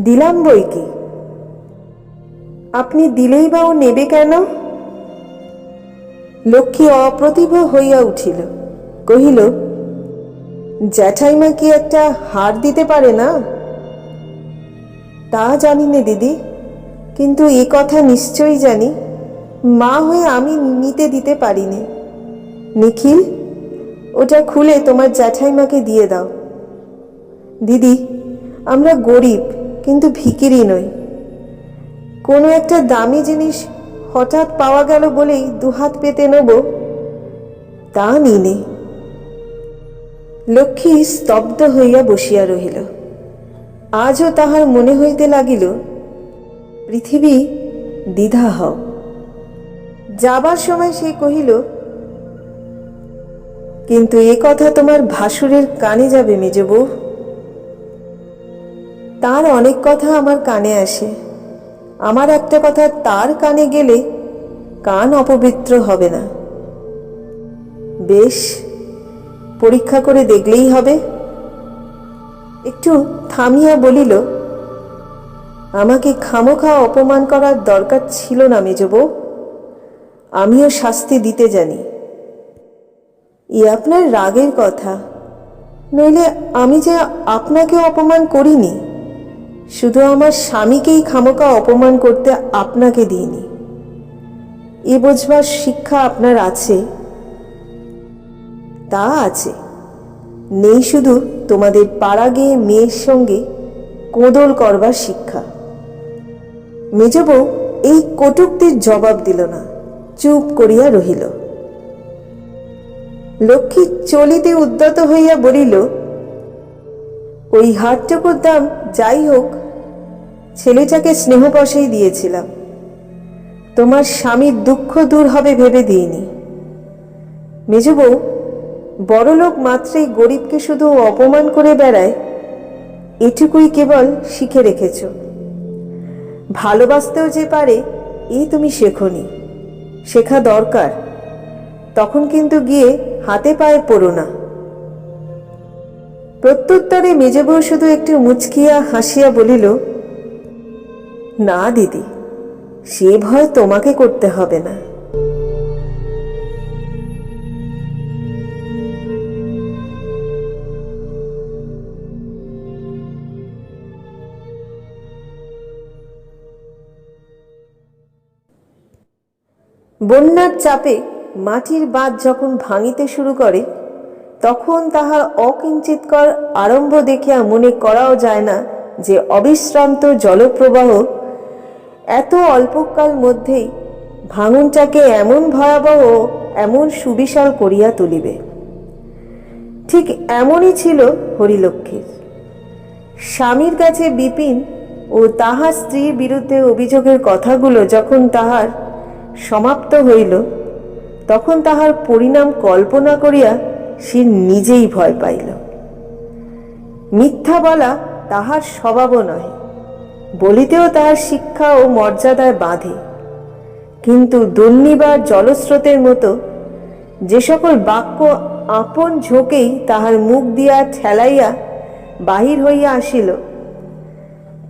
দিলাম বই কি। আপনি দিলেই বা ও নেবে কেন? লক্ষ্মী অপ্রতিভ হইয়া উঠিল, কহিল, জ্যাঠাইমা কি একটা হার দিতে পারে না? তা জানি নে দিদি, কিন্তু এ কথা নিশ্চয়ই জানি, মা হয়ে আমি নিতে দিতে পারি নে। নিখিল, ওটা খুলে তোমার জ্যাঠাইমাকে দিয়ে দাও। দিদি, আমরা গরিব কিন্তু ভিখিরি নই। কোনো একটা দামি জিনিস হঠাৎ পাওয়া গেল বলেই 2 হাত পেতে নেব, তা নিনে। লক্ষ্মী স্তব্ধ হইয়া বসিয়া রহিল। আজও তাহার মনে হইতে লাগিল, পৃথিবী দ্বিধা হও। যাবার সময় সে কহিল, কিন্তু এ কথা তোমার ভাসুরের কানে যাবে মেজবউ। তার অনেক কথা আমার কানে আসে, আমার একটা কথা তার কানে গেলে কান অপবিত্র হবে না। বেশ, পরীক্ষা করে দেখলেই হবে। একটু থামিয়া বলিল, আমাকে খামোখা অপমান করার দরকার ছিল না মেজবউ, আমিও শাস্তি দিতে জানি। এ আপনার রাগের কথা, নইলে আমি যে আপনাকে অপমান করিনি, শুধু আমার স্বামীকেই খামোখা অপমান করতে আপনাকে দিইনি। এ বোঝবার শিক্ষা আপনার আছে? তা আছে, নেই শুধু তোমাদের পাড়া গিয়ে মেয়ের সঙ্গে কোঁদল করবার শিক্ষা। মেজ বউ এই কটূক্তির জবাব দিল না, চুপ করিয়া রহিল। লক্ষ্মী চলিতে উদ্যত হইয়া বলিল, ওই হাটটুকুর দাম যাই হোক, ছেলেটাকে স্নেহবশেই দিয়েছিলাম, তোমার স্বামীর দুঃখ দূর হবে ভেবে দিইনি। মেজ বউ, বড়লোক মাত্রেই গরিবকে শুধু অপমান করে বেড়ায়, এটুকুই কেবল শিখে রেখেছ। ভালোবাসতেও যে পারে এই তুমি শেখনি, শেখা দরকার। তখন কিন্তু গিয়ে হাতে পায়ে পড়ো না। প্রত্যুত্তরে মেজ বউ শুধু একটু মুচকিয়া হাসিয়া বলিল, না দিদি, সে ভয় তোমাকে করতে হবে না। বন্যার চাপে মাটির বাঁধ যখন ভাঙিতে শুরু করে, তখন তাহার অকিঞ্চিৎকর আরম্ভ দেখিয়া মনে করাও যায় না যে অবিশ্রান্ত জলপ্রবাহ এত অল্পকাল মধ্যেই ভাঙনটাকে এমন ভয়াবহ, এমন সুবিশাল করিয়া তুলিবে। ঠিক এমনই ছিল হরিলক্ষ্মীর। স্বামীর কাছে বিপিন ও তাহার স্ত্রীর বিরুদ্ধে অভিযোগের কথাগুলো যখন তাহার সমাপ্ত হইল, তখন তাহার পরিণাম কল্পনা করিয়া সে নিজেই ভয় পাইল। মিথ্যা বলা তাহার স্বভাবও নয়, বলিতেও তাহার শিক্ষা ও মর্যাদায় বাঁধে। কিন্তু দুর্নিবার জলস্রোতের মতো যে সকল বাক্য আপন ঝোঁকেই তাহার মুখ দিয়া ঠেলাইয়া বাহির হইয়া আসিল,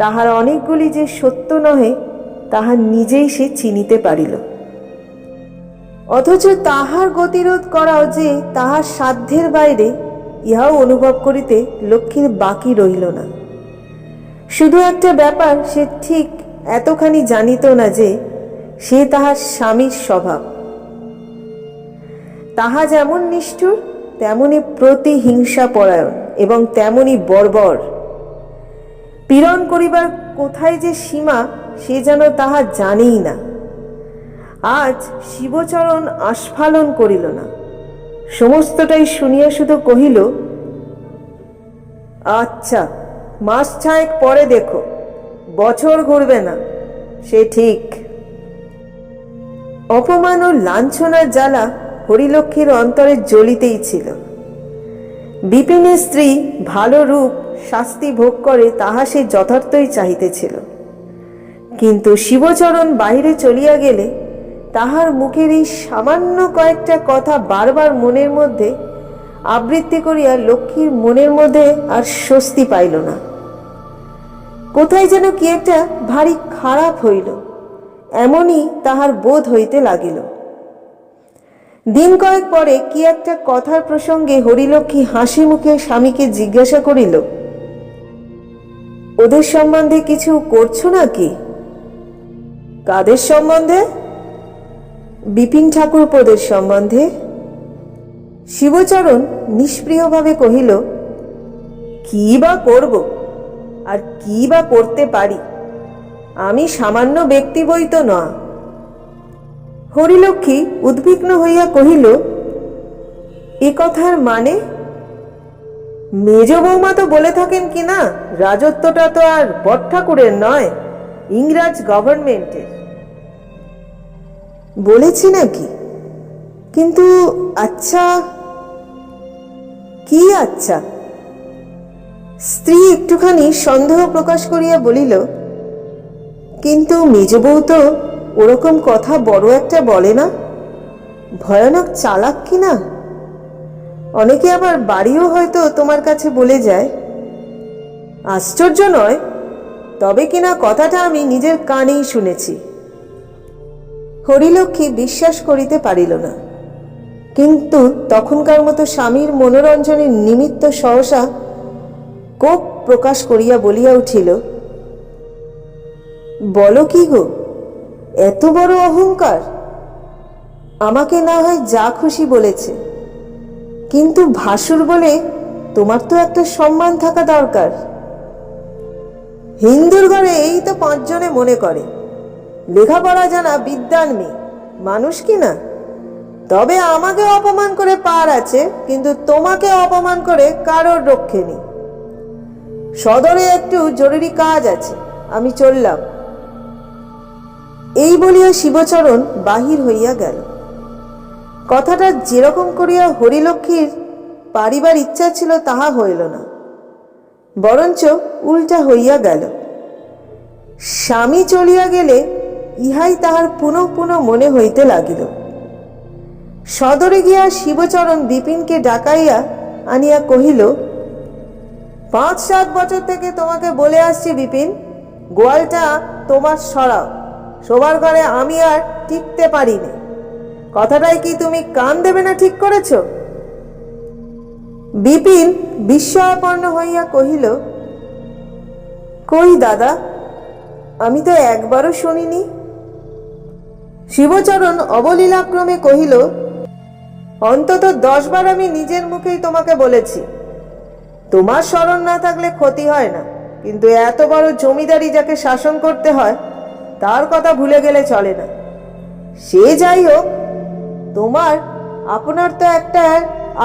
তাহার অনেকগুলি যে সত্য নহে তাহা নিজেই সে চিনিতে পারিল। অথচ তাহার গতিরোধ করাও যে তাহার সাধ্যের বাইরে, ইহাও অনুভব করিতে লক্ষ্মীর বাকি রহিল না। শুধু একটা ব্যাপার সে ঠিক এতখানি জানিত না যে সে তাহার স্বামীর স্বভাব। তাহা যেমন নিষ্ঠুর, তেমনি প্রতিহিংসা পরায়ণ এবং তেমনি বর্বর। পীড়ন করিবার কোথায় যে সীমা সে যেন তাহা জানেই না। আজ শিবচরণ আস্ফালন করিল না, সমস্তটাই শুনিয়া শুধু কহিল, আচ্ছা, মাস ছায়েক পরে দেখো, বছর ঘুরবে না, সে ঠিক। অপমান ও লাঞ্ছনার জ্বালা হরিলক্ষ্মীর অন্তরে জ্বলিতেই ছিল। বিপিনের স্ত্রী ভালো রূপ শাস্তি ভোগ করে তাহা সে যথার্থই চাহিতেছিল, কিন্তু শিবচরণ বাহিরে চলিয়া গেলে তাহার মুখের এই সামান্য কয়েকটা কথা বারবার মনের মধ্যে আবৃত্তি করিয়া লক্ষ্মীর মনের মধ্যে আর স্বস্তি পাইল না। কোথায় যেন কি একটা ভারী খারাপ হইল, এমনই তাহার বোধ হইতে লাগিল। দিন কয়েক পরে কি একটা কথার প্রসঙ্গে হরিলক্ষ্মী হাসি মুখে স্বামীকে জিজ্ঞাসা করিল, ওদের সম্বন্ধে কিছু করছো নাকি? কাদের সম্বন্ধে? বিপিন ঠাকুরপোদের সম্বন্ধে। শিবচরণ নিষ্প্রিয়ভাবে কহিল, কি বা করব, আর কি বা করতে পারি? আমি সামান্য ব্যক্তি বই তো না। হরিলক্ষ্মী উদ্বিগ্ন হইয়া কহিল, এ কথার মানে? মেজ বৌমা তো বলে থাকেন কি না, রাজত্বটা তো আর বড় ঠাকুরের নয়, ইংরাজ গভর্নমেন্টের। বলেছি নাকি? কিন্তু আচ্ছা। কি আচ্ছা? স্ত্রী একটুখানি সন্দেহ প্রকাশ করিয়া বলিল, কিন্তু মেজ বউ তো ওরকম কথা বড় একটা বলে না, ভয়ানক চালাক কি না? অনেকে আবার বাড়িও হয়তো তোমার কাছে বলে যায়। আশ্চর্য নয়, তবে কিনা কথাটা আমি নিজের কানেই শুনেছি। হরিলক্ষ্মী বিশ্বাস করিতে পারিল না, কিন্তু তখনকার মতো স্বামীর মনোরঞ্জনের নিমিত্ত সহসা কোপ প্রকাশ করিয়া বলিয়া উঠিল, বলো কি গো, এত বড় অহংকার? আমাকে না হয় যা খুশি বলেছে, কিন্তু ভাসুর বলে তোমার তো একটা সম্মান থাকা দরকার। হিন্দুর ঘরে এই তো 5 জনে মনে করে লেখাপড়া জানা বিদ্যান মেয়ে, মানুষ কি না? তবে আমাকে অপমান করে পার আছে, কিন্তু তোমাকে অপমান করে কারোর রক্ষে নেই। সদরে একটু জরুরি কাজ আছে, আমি চললাম। এই বলিয়া শিবচরণ বাহির হইয়া গেল। কথাটা যেরকম করিয়া হরিলক্ষ্মীর পারিবার ইচ্ছা ছিল তাহা হইল না, বরঞ্চ উল্টা হইয়া গেল। স্বামী চলিয়া গেলে ইহাই তাহার পুনঃ পুনঃ মনে হইতে লাগিল। সদরে গিয়া শিবচরণ বিপিনকে ডাকাইয়া আনিয়া কহিল, 5-7 বছর থেকে তোমাকে বলে আসছি বিপিন, গোয়ালটা তোমার সরাও, শোবার ঘরে আমি আর টিকতে পারি না। কথাটাই কি তুমি কান দেবে না ঠিক করেছ? বিপিন বিস্ময়াপন্ন হইয়া কহিল, কই দাদা, আমি তো একবারও শুনিনি। শিবচরণ অবলীলাক্রমে কহিল, অন্তত 10 বার আমি নিজের মুখেই তোমাকে বলেছি। তোমার স্মরণ না থাকলে ক্ষতি হয় না, কিন্তু এত বড় জমিদারি যাকে শাসন করতে হয় তার কথা ভুলে গেলে চলে না। সে যাই হোক, আপনার তো একটা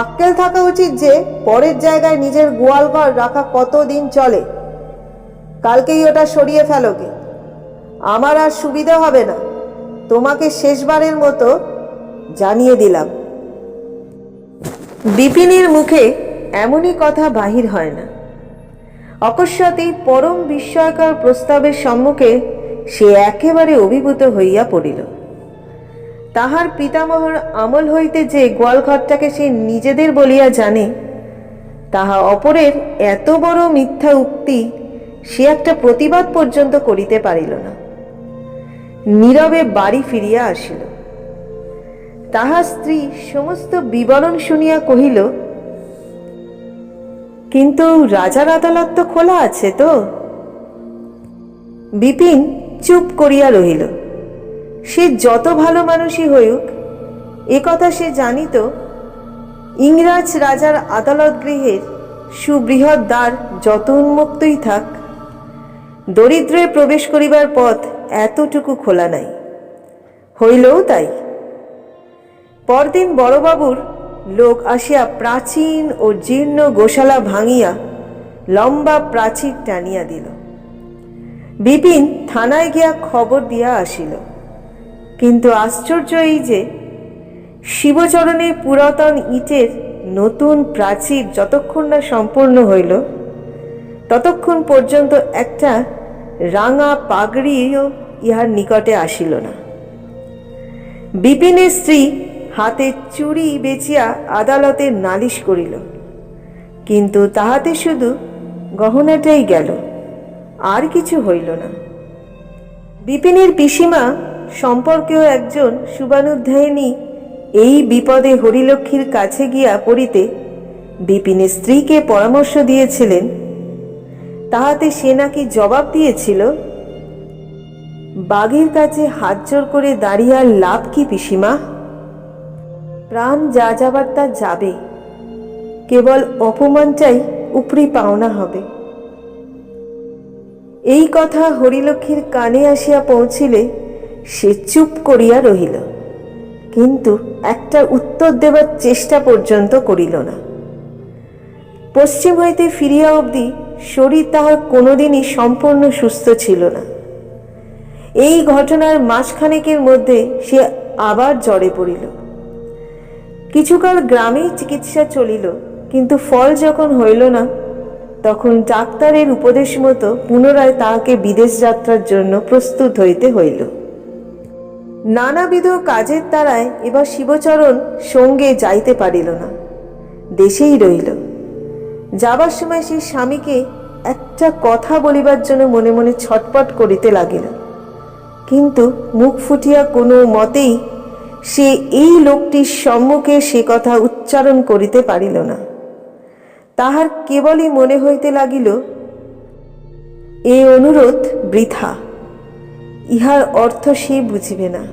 আক্কেল থাকা উচিত যে পরের জায়গায় নিজের গোয়ালঘর রাখা কতদিন চলে। কালকেই ওটা সরিয়ে ফেলোগে, আমার আর সুবিধা হবে না। তোমাকে শেষবারের মতো জানিয়ে দিলাম। বিপিনের মুখে এমনই কথা বাহির হয় না। অকস্মাৎই পরম বিস্ময়কর প্রস্তাবের সম্মুখে সে একেবারে অভিভূত হইয়া পড়িল। তাহার পিতামহর আমল হইতে যে গোয়ালঘরটাকে সে নিজেদের বলিয়া জানে, তাহা অপরের এত বড় মিথ্যা উক্তি সে একটা প্রতিবাদ পর্যন্ত করিতে পারিল না। নীরবে বাড়ি ফিরিয়া আসিল। তাহার স্ত্রী সমস্ত বিবরণ শুনিয়া কহিল, কিন্তু রাজার আদালত তো খোলা আছে তো? বিপিন চুপ করিয়া রহিল। সে যত ভালো মানুষই হইউক, এ কথা সে জানিত, ইংরাজ রাজার আদালত গৃহের সুবৃহৎ দ্বার যত উন্মুক্তই থাক, দরিদ্রের প্রবেশ করিবার পথ এতটুকু খোলা নাই। হইলও তাই। পরদিন বড়বাবুর লোক আসিয়া প্রাচীন ও জীর্ণ গোশালা ভাঙিয়া লম্বা প্রাচীর টানিয়া দিল। বিপিন থানায় গিয়া খবর দিয়া আসিল। কিন্তু আশ্চর্য এই যে, শিবচরণের পুরাতন ইটের নতুন প্রাচীর যতক্ষণ না সম্পূর্ণ হইল, ততক্ষণ পর্যন্ত একটা রাঙা পাগড়িও ইহার নিকটে আসিল না। বিপিনের স্ত্রী হাতে চুড়ি বেচিয়া আদালতে নালিশ করিল, কিন্তু তাহাতে শুধু গহনাটাই গেল, আর কিছু হইল না। বিপিনের পিসিমা সম্পর্কেও একজন শুভানুধ্যায়িনী এই বিপদে হরিলক্ষ্মীর কাছে গিয়া পড়িতে বিপিনের স্ত্রীকে পরামর্শ দিয়েছিলেন। তাহাতে সে নাকি জবাব দিয়েছিল, বাঘের কাছে হাত জোর করে দাঁড়িয়ে আর লাভ কি পিসিমা? প্রাণ যা যাবার তা যাবে, কেবল অপমানটাই উপরি পাওনা হবে। এই কথা হরিলক্ষ্মীর কানে আসিয়া পৌঁছিলে সে চুপ করিয়া রহিল, কিন্তু একটা উত্তর দেবার চেষ্টা পর্যন্ত করিল না। পশ্চিম হইতে ফিরিয়া অবধি শরীর তাহার কোনোদিনই সম্পূর্ণ সুস্থ ছিল না। এই ঘটনার মাসখানেকের মধ্যে সে আবার জ্বরে পড়িল। কিছুকাল গ্রামেই চিকিৎসা চলিল, কিন্তু ফল যখন হইল না, তখন ডাক্তারের উপদেশ মতো পুনরায় তাহাকে বিদেশ যাত্রার জন্য প্রস্তুত হইতে হইল। নানাবিধ কাজের দ্বারায় এবার শিবচরণ সঙ্গে যাইতে পারিল না, দেশেই রহিল। যাবার সময় সে স্বামীকে একটা কথা বলিবার জন্য মনে মনে ছটপট করিতে লাগিল, কিন্তু মুখ ফুটিয়া কোনো মতেই সে এই লোকটির সম্মুখে সে কথা উচ্চারণ করিতে পারিল না। তাহার কেবলই মনে হইতে লাগিল, এ অনুরোধ বৃথা, ইহার অর্থ সে বুঝিবে না।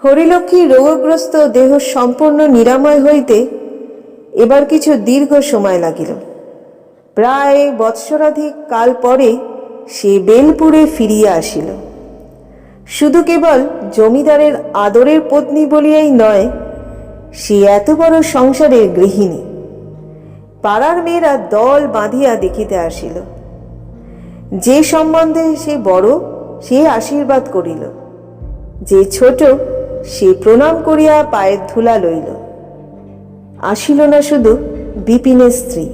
হরিলক্ষ্মীর রোগগ্রস্ত দেহ সম্পূর্ণ নিরাময় হইতে এবার কিছু দীর্ঘ সময় লাগিল। প্রায় বৎসরাধিক কাল পরে সে বেলপুরে ফিরিয়া আসিল। শুধু কেবল জমিদারের আদরের পত্নী বলিয়াই নয়, সে এত বড় সংসারের গৃহিণী। পাড়ার মেয়েরা দল বাঁধিয়া দেখিতে আসিল। যে সম্বন্ধে সে বড় সে আশীর্বাদ করিল, যে ছোট সে প্রণাম করিয়া পায়ের ধুলা লইল। আসিল না শুধু বিপিনের স্ত্রী,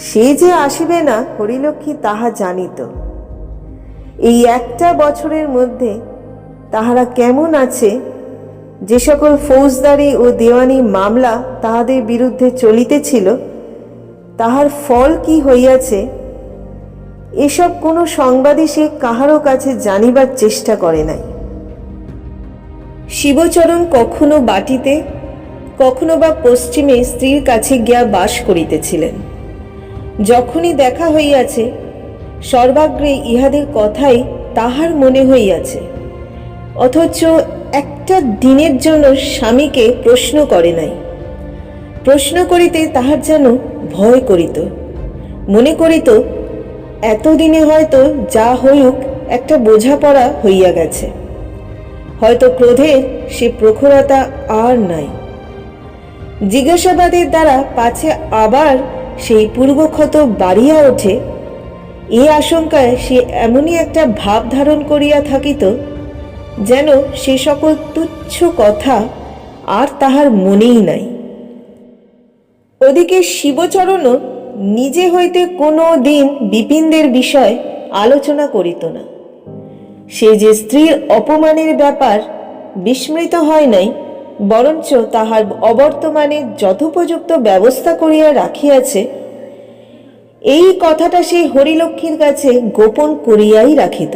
সে যে আসিবে না হরিলক্ষ্মী তাহা জানিত। এই একটা বছরের মধ্যে তাহারা কেমন আছে, যে সকল ফৌজদারি ও দেওয়ানি মামলা তাহাদের বিরুদ্ধে চলিতেছিল তাহার ফল কি হইয়াছে, এসব কোনো সংবাদই সে কাহারও কাছে জানিবার চেষ্টা করে নাই। শিবচরণ কখনো বাটিতে, কখনো বা পশ্চিমে স্ত্রীর কাছে গিয়া বাস করিতেছিলেন। যখনই দেখা হইয়াছে সর্বাগ্রে ইহাদের কথাই তাহার মনে হইয়াছে, অথচ একটা দিনের জন্য স্বামীকে প্রশ্ন করে নাই। প্রশ্ন করিতে তাহার যেন ভয় করিত। মনে করিত এতদিনে হয়তো যা হইউক একটা বোঝাপড়া হইয়া গেছে, হয়তো ক্রোধের সে প্রখরতা আর নাই। জিজ্ঞাসাবাদের দ্বারা পাছে আবার সেই পূর্বক্ষত বাড়িয়া ওঠে, এ আশঙ্কায় সে এমনই একটা ভাব ধারণ করিয়া থাকিত যেন সে সকল তুচ্ছ কথা আর তাহার মনেই নাই। ওদিকে শিবচরণও নিজে হইতে কোনো দিন বিপিনদের বিষয় আলোচনা করিত না। সে যে স্ত্রীর অপমানের ব্যাপার বিস্মৃত হয় নাই, বরঞ্চ তাহার অবর্তমানে যথোপযুক্ত ব্যবস্থা করিয়া রাখিয়াছে, এই কথাটা সে হরিলক্ষ্মীর কাছে গোপন করিয়াই রাখিত।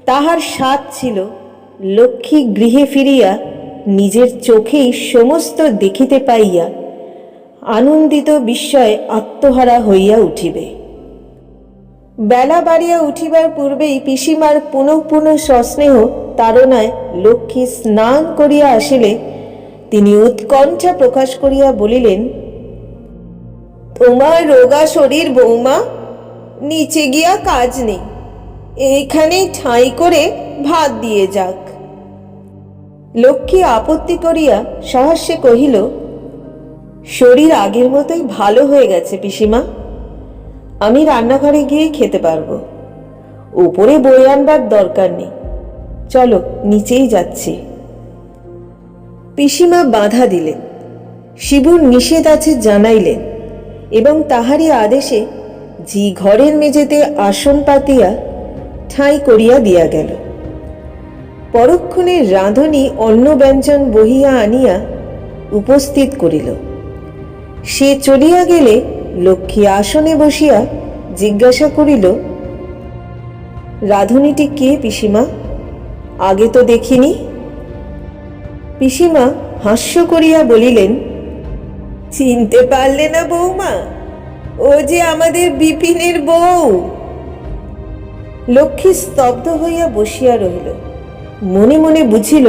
তাহার স্বাদ ছিল লক্ষ্মী গৃহে ফিরিয়া নিজের চোখেই সমস্ত দেখিতে পাইয়া আনন্দিত বিস্ময়ে আত্মহারা হইয়া উঠিবে। বেলা বাড়িয়া উঠিবার পূর্বেই পিসিমার পুনঃ পুনঃ সস্নেহ তাড়নায় লক্ষ্মী স্নান করিয়া আসিলে তিনি উৎকণ্ঠা প্রকাশ করিয়া বলিলেন, তোমার রোগা শরীর বৌমা, নিচে গিয়া কাজ নেই, এইখানেই ঠাঁই করে ভাত দিয়ে যাক। লক্ষ্মী আপত্তি করিয়া সহাস্যে কহিল, শরীর আগের মতোই ভালো হয়ে গেছে পিসিমা, আমি রান্নাঘরে গিয়েই খেতে পারবো, উপরে বই আনবার দরকার নেই, চলো নিচেই যাচ্ছি। পিসিমা বাধা দিলেন, শিবুর নিষেধ আছে জানাইলেন এবং তাহারই আদেশে ঝি ঘরের মেঝেতে আসন পাতিয়া ঠাঁই করিয়া দিয়া গেল। পরক্ষণে রাঁধুনি অন্ন ব্যঞ্জন বহিয়া আনিয়া উপস্থিত করিল। সে চলিয়া গেলে লক্ষ্মী আসনে বসিয়া জিজ্ঞাসা করিল, রাঁধুনিটি কে পিসিমা? আগে তো দেখিনি। পিসিমা হাস্য করিয়া বলিলেন, চিনতে পারলে না বৌমা? ও যে আমাদের বিপিনের বউ। লক্ষ্মী স্তব্ধ হইয়া বসিয়া রহিল। মনে মনে বুঝিল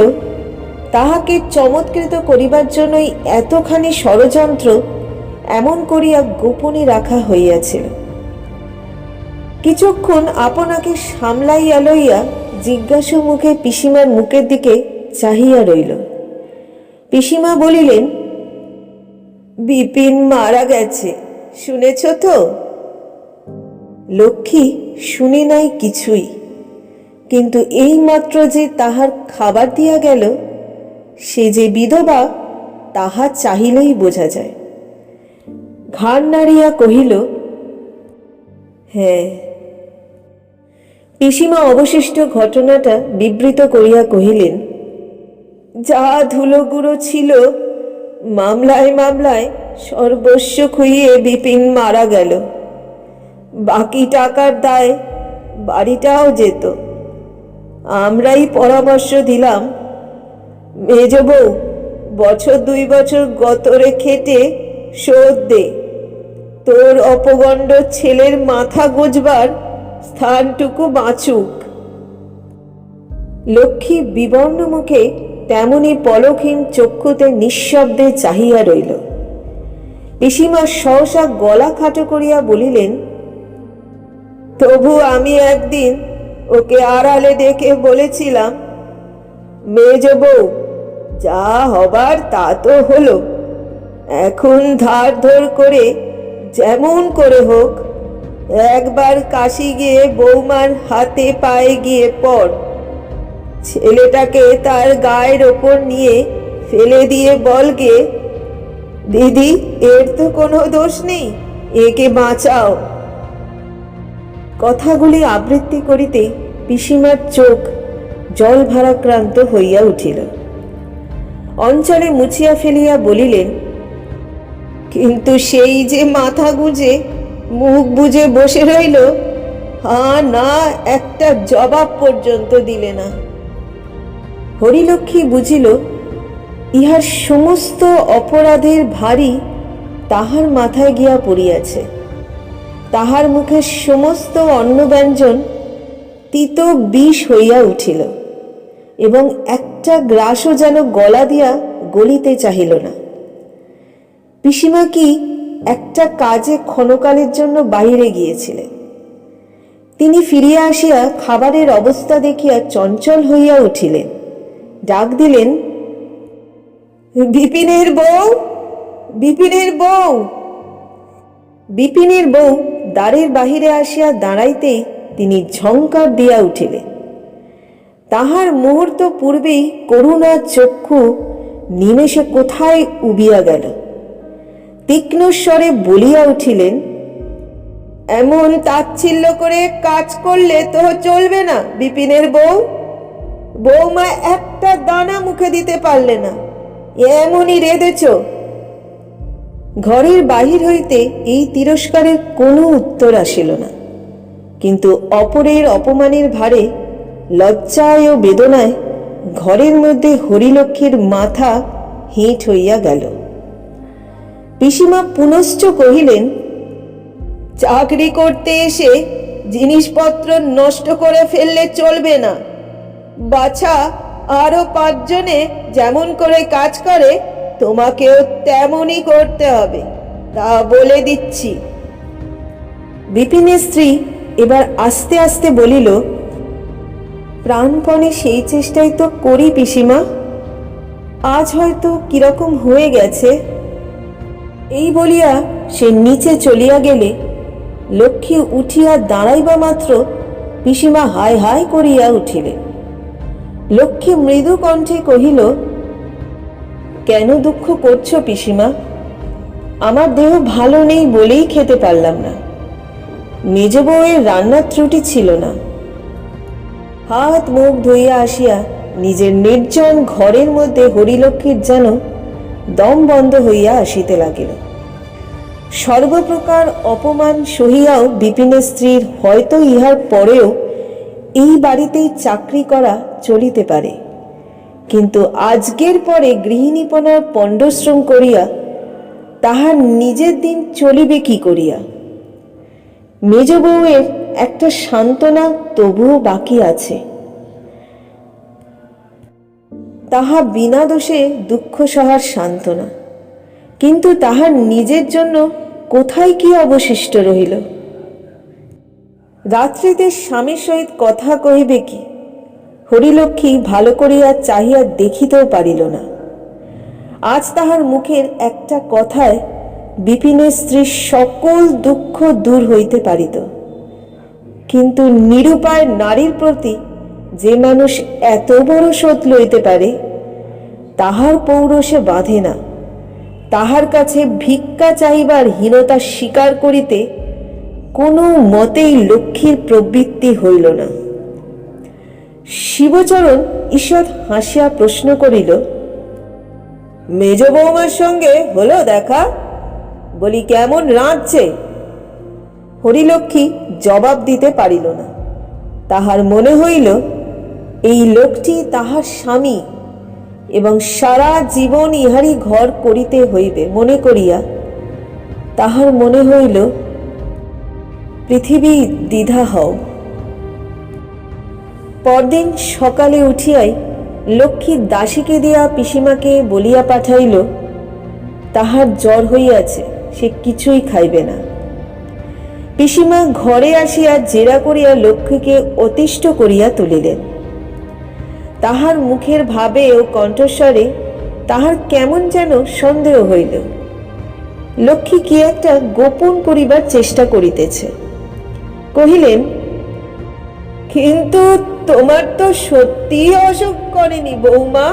তাহাকে চমৎকৃত করিবার জন্যই এতখানি ষড়যন্ত্র এমন করিয়া গোপনে রাখা হইয়াছিল। কিছুক্ষণ আপনাকে সামলাইয়া লইয়া জিজ্ঞাসু মুখে পিসিমার মুখের দিকে চাহিয়া রইল। পিসিমা বলিলেন, বিপিন মারা গেছে, শুনেছ তো? লক্ষ্মী শুনে নাই কিছুই, কিন্তু এই মাত্র যে তাহার খাবার দিয়া গেল, সে যে বিধবা তাহা চাহিলেই বোঝা যায়। ঘাড় নাড়িয়া কহিল, হ্যাঁ। পিসিমা অবশিষ্ট ঘটনাটা বিবৃত করিয়া কহিলেন, যা ধুলোগুঁড়ো ছিল মামলায় মামলায় সর্বস্ব খুইয়ে বিপিন মারা গেল। বাকি টাকার দায় বাড়িটাও যেত। আমরাই পরামর্শ দিলাম, মেজ বউ বছর 2 বছর গতরে খেটে শোধ দে, তোর অপগণ্ড ছেলের মাথা গোজবার স্থানটুকু বাঁচুক। লক্ষ্মী বিবর্ণ মুখে তেমনি পলকহীন চক্ষুতে নিঃশব্দে চাহিয়া রইল। পিসিমা সহসা গলা খাটো করিয়া বলিলেন, তবু আমি একদিন ওকে আড়ালে ডেকে বলেছিলাম, মেজ বউ, যা হবার তা তো হলো, এখন ধার ধর করে যেমন করে হোক একবার কাশি গিয়ে বৌমার হাতে পায়ে গিয়ে পড়, ছেলেটাকে তার গায়ের ওপর নিয়ে ফেলে দিয়ে বলগে, দিদি, এর তো কোনো দোষ নেই, একে বাঁচাও। কথাগুলি আবৃত্তি করিতে পিসিমার চোখ জল ভারাক্রান্ত হইয়া উঠিল। অঞ্চলে মুছিয়া ফেলিয়া বলিলেন, কিন্তু সেই যে মাথা গুঁজে মুখ বুজে বসে রইল, হা না একটা জবাব পর্যন্ত দিলে না। হরিলক্ষ্মী বুঝিল ইহার সমস্ত অপরাধের ভারী তাহার মাথায় গিয়া পড়িয়াছে। তাহার মুখের সমস্ত অন্নব্যঞ্জন তিত বিষ হইয়া উঠিল এবং একটা গ্রাসও যেন গলা দিয়া গলিতে চাহিল না। পিসিমা কি একটা কাজে ক্ষণকালের জন্য বাহিরে গিয়েছিলেন। তিনি ফিরিয়া আসিয়া খাবারের অবস্থা দেখিয়া চঞ্চল হইয়া উঠিলেন। ডাক দিলেন, বিপিনের বউ, বিপিনের বউ। বিপিনের বউ দ্বারের বাহিরে আসিয়া দাঁড়াইতেই তিনি ঝংকার দিয়া উঠিলেন। তাহার মুহূর্ত পূর্বেই করুণা চক্ষু নিমেষে কোথায় উবিয়া গেল। তীক্ষ্ণ স্বরে বলিয়া উঠিলেন, এমন তাচ্ছিল্য করে কাজ করলে তো চলবে না বিপিনের বউ। বৌমা একটা দানা মুখে দিতে পারলে না, এমনই রেঁধেছ। ঘরের বাহির হইতে এই তিরস্কারের কোনো উত্তর আসিল না, কিন্তু অপরের অপমানের ভারে লজ্জায় ও বেদনায় ঘরের মধ্যে হরিলক্ষ্মীর মাথা হেঁট হইয়া গেল। পিসিমা পুনশ্চ কহিলেন, চাকরি করতে এসে জিনিসপত্র নষ্ট করে ফেললে চলবে না। বাছা আরো 5 জনে যেমন করে কাজ করে তোমাকেও তেমনই করতে হবে, তা বলে দিচ্ছি। বিপিনের স্ত্রী এবার আস্তে আস্তে বলিল, প্রাণপণে সেই চেষ্টাই তো করি পিসিমা, আজ হয়তো কিরকম হয়ে গেছে। এই বলিয়া সে নিচে চলিয়া গেলে লক্ষ্মী উঠিয়া দাঁড়াইবা মাত্র পিসিমা হায় হায় করিয়া উঠিলেন। লক্ষ্মী মৃদু কণ্ঠে কহিল, কেন দুঃখ করছো পিসিমা? আমার দেহ ভালো নেই বলেই খেতে পারলাম না। মেজ বউয়ের রান্নার ত্রুটি ছিল না। হাত মুখ ধুইয়া আসিয়া নিজের নির্জন ঘরের মধ্যে হরিলক্ষ্মীর যেন দম বন্ধ হইয়া আসিতে লাগিল। সর্বপ্রকার অপমান সহিয়াও বিপিনের স্ত্রীর হয়তো ইহার পরেও এই বাড়িতেই চাকরি করা চলিতে পারে, কিন্তু আজকের পরে গৃহিণীপনার পণ্ডশ্রম করিয়া তাহার নিজের দিন চলিবে কি করিয়া? মেজ বউয়ের একটা সান্ত্বনা তবুও বাকি আছে। তাহা বিনা দোষে দুঃখ সহার সান্ত্বনা, কিন্তু তাহার নিজের জন্য কোথায় কি অবশিষ্ট রহিল? রাত্রিতে স্বামীর সহিত কথা কহিবে কি? হরিলক্ষ্মী ভালো করিয়া চাহিয়া দেখিতেও পারিল না। আজ তাহার মুখের একটা কথায় বিপিনের স্ত্রীর সকল দুঃখ দূর হইতে পারিত, কিন্তু নিরুপায় নারীর প্রতি যে মানুষ এত বড় শোধ লইতে পারে তাহার পৌরষে বাঁধে না। তাহার কাছে ভিক্ষা চাহিবার হীনতা স্বীকার করিতে কোনো মতেই লক্ষ্মীর প্রবৃত্তি হইল না। শিবচরণ ঈষৎ হাসিয়া প্রশ্ন করিল, মেজ বৌমার সঙ্গে হলো দেখা? বলি, কেমন রাঁধছে? হরিলক্ষ্মী জবাব দিতে পারিল না। তাহার মনে হইল এই লোকটি তাহার স্বামী এবং সারা জীবন ইহারই ঘর করিতে হইবে মনে করিয়া তাহার মনে হইল, পৃথিবী দ্বিধা হও। পরদিন সকালে উঠিয়াই লক্ষ্মী দাসীকে দিয়া পিসিমাকে বলিয়া পাঠাইল তাহার জ্বর হইয়াছে, সে কিছুই খাইবে না। পিসিমা ঘরে আসিয়া জেরা করিয়া লক্ষ্মীকে অতিষ্ঠ করিয়া তুলিলেন। তাহার মুখের ভাবে ও কণ্ঠস্বরে তাহার কেমন যেন সন্দেহ হইল। লক্ষ্মী কি একটা গোপন করিবার চেষ্টা করিতেছে। কহিলেন, কিন্তু তোমার তো সত্যিই অসুখ করেনি বৌমা।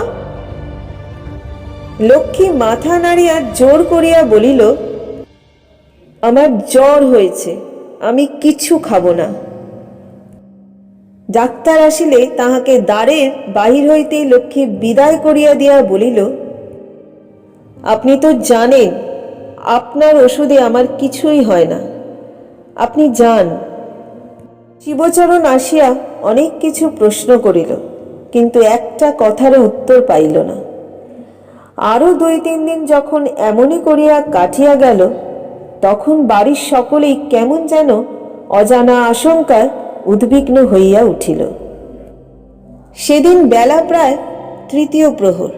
লক্ষ্মী মাথা নাড়িয়া জোর করিয়া বলিল, আমার জ্বর হয়েছে, আমি কিছু খাব না। ডাক্তার আসিলে তাহাকে দ্বারের বাহির হইতেই লক্ষ্মী বিদায় করিয়া দিয়া বলিল, আপনি তো জানেন আপনার ওষুধে আমার কিছুই হয় না, আপনি যান। শিবচরণ আসিয়া অনেক কিছু প্রশ্ন করিল, কিন্তু একটা কথারও উত্তর পাইল না। আরও 2-3 দিন যখন এমনই করিয়া কাটিয়া গেল, তখন বাড়ির সকলেই কেমন যেন অজানা আশঙ্কায় উদ্বিগ্ন হইয়া উঠিল। সেদিন বেলা প্রায় 3য় প্রহর।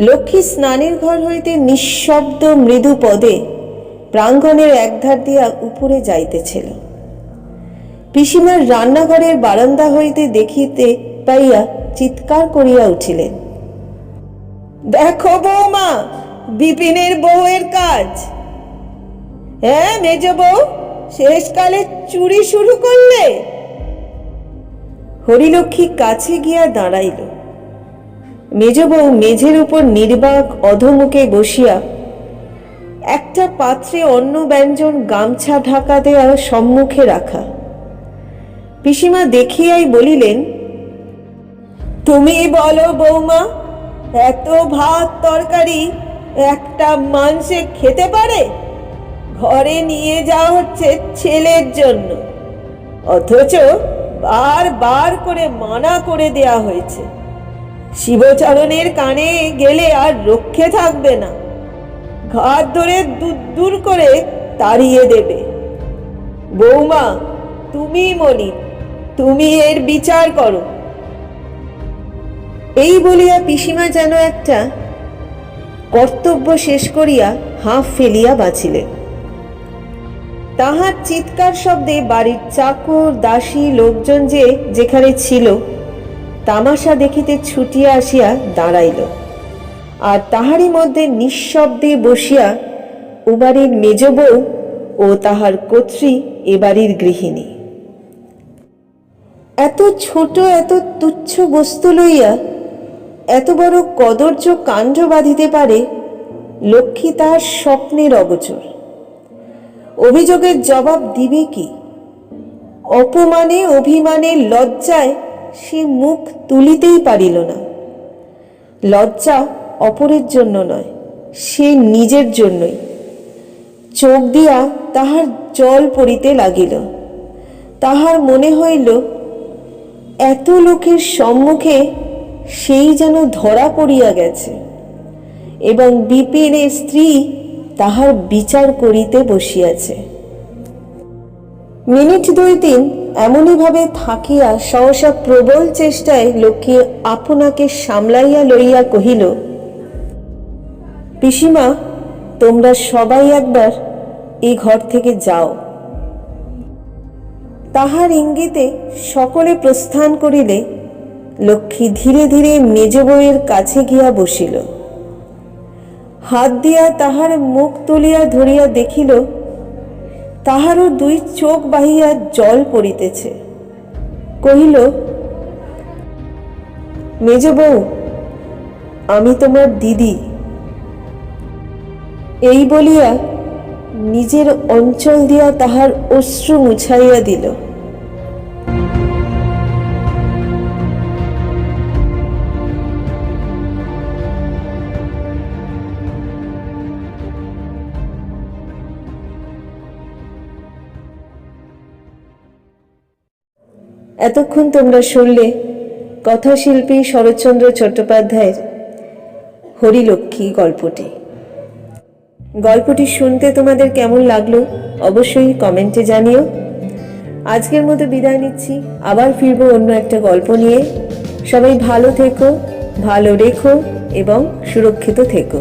লক্ষ্মী স্নানের ঘর হইতে নিঃশব্দ মৃদু পদে প্রাঙ্গণের একধার দিয়া উপরে যাইতেছিল। পিসিমার রান্নাঘরের বারান্দা হইতে দেখিতে পাইয়া চিৎকার করিয়া উঠিলেন, দেখো বৌমা, বিপিনের বউয়ের কাজ। হ্যাঁ মেজ বউ, শেষকালে চুরি শুরু করলে? হরিলক্ষ্মী কাছে গিয়া দাঁড়াইল। মেজ বউ মেঝের উপর নির্বাক অধমুখে বসিয়া একটা পাত্রে অন্ন ব্যঞ্জন গামছা ঢাকা দেওয়া সম্মুখে রাখা। পিসিমা দেখিয়াই বলিলেন, তুমি বলো বৌমা, এত ভাত তরকারি একটা মানুষে খেতে পারে? ঘরে নিয়ে যাওয়া হচ্ছে ছেলের জন্য, অথচ বারবার করে মানা করে দেয়া হয়েছে। শিবচরণের কানে গেলে আর রক্ষে থাকবে না, ঘাট ধরে দূর করে তাড়িয়ে দেবে। বৌমা, তুমি মনি, তুমি এর বিচার করো। এই বলিয়া পিসিমা যেন একটা কর্তব্য শেষ করিয়া হাঁফ ফেলিয়া বাঁচিলেন। তাহার চিৎকার শব্দে বাড়ির চাকর দাসী লোকজন যে যেখানে ছিল তামাশা দেখিতে ছুটিয়া আসিয়া দাঁড়াইল। আর তাহারই মধ্যে নিঃশব্দে বসিয়া ও বাড়ির মেজ বউ ও তাহার কর্ত্রী এ বাড়ির গৃহিণী। এত ছোট এত তুচ্ছ বস্তু লইয়া এত বড় কদর্য কাণ্ড বাঁধিতে পারে, লক্ষ্মী তাহার স্বপ্নের অগোচর। অভিযোগের জবাব দিবে কি? অপমানে অভিমানে লজ্জায় সে মুখ তুলিতেই পারিল না। লজ্জা অপরের জন্য নয়, সে নিজের জন্যই। চোখ দিয়া তাহার জল পড়িতে লাগিল। তাহার মনে হইল এত লোকের সম্মুখে সেই যেন ধরা পড়িয়া গেছে এবং বিপিনের স্ত্রী তাহার বিচার করিতে বসিয়াছে। মিনিট 2-3 এমনই ভাবে থাকিয়া সহসা প্রবল চেষ্টায় লক্ষ্মী আপনাকে সামলাইয়া লইয়া কহিল, পিসিমা, তোমরা সবাই একবার এই ঘর থেকে যাও। তাহার ইঙ্গিতে সকলে প্রস্থান করিলে লক্ষ্মী ধীরে ধীরে মেজ বউয়ের কাছে গিয়া বসিল। হাত দিয়া তাহার মুখ তুলিয়া ধরিয়া দেখিল তাহারও 2 চোখ বাহিয়া জল পড়িতেছে। কহিল, মেজ বউ, আমি তোমার দিদি। এই বলিয়া নিজের অঞ্চল দিয়া তাহার অশ্রু মুছাইয়া দিল। এতক্ষণ তোমরা শুনলে কথাশিল্পী শরৎচন্দ্র চট্টোপাধ্যায়ের হরিলক্ষ্মী গল্পটি। গল্পটি শুনতে তোমাদের কেমন লাগলো অবশ্যই কমেন্টে জানিও। আজকের মতো বিদায় নিচ্ছি, আবার ফিরবো অন্য একটা গল্প নিয়ে। সবাই ভালো থেকো, ভালো রেখো এবং সুরক্ষিত থেকো।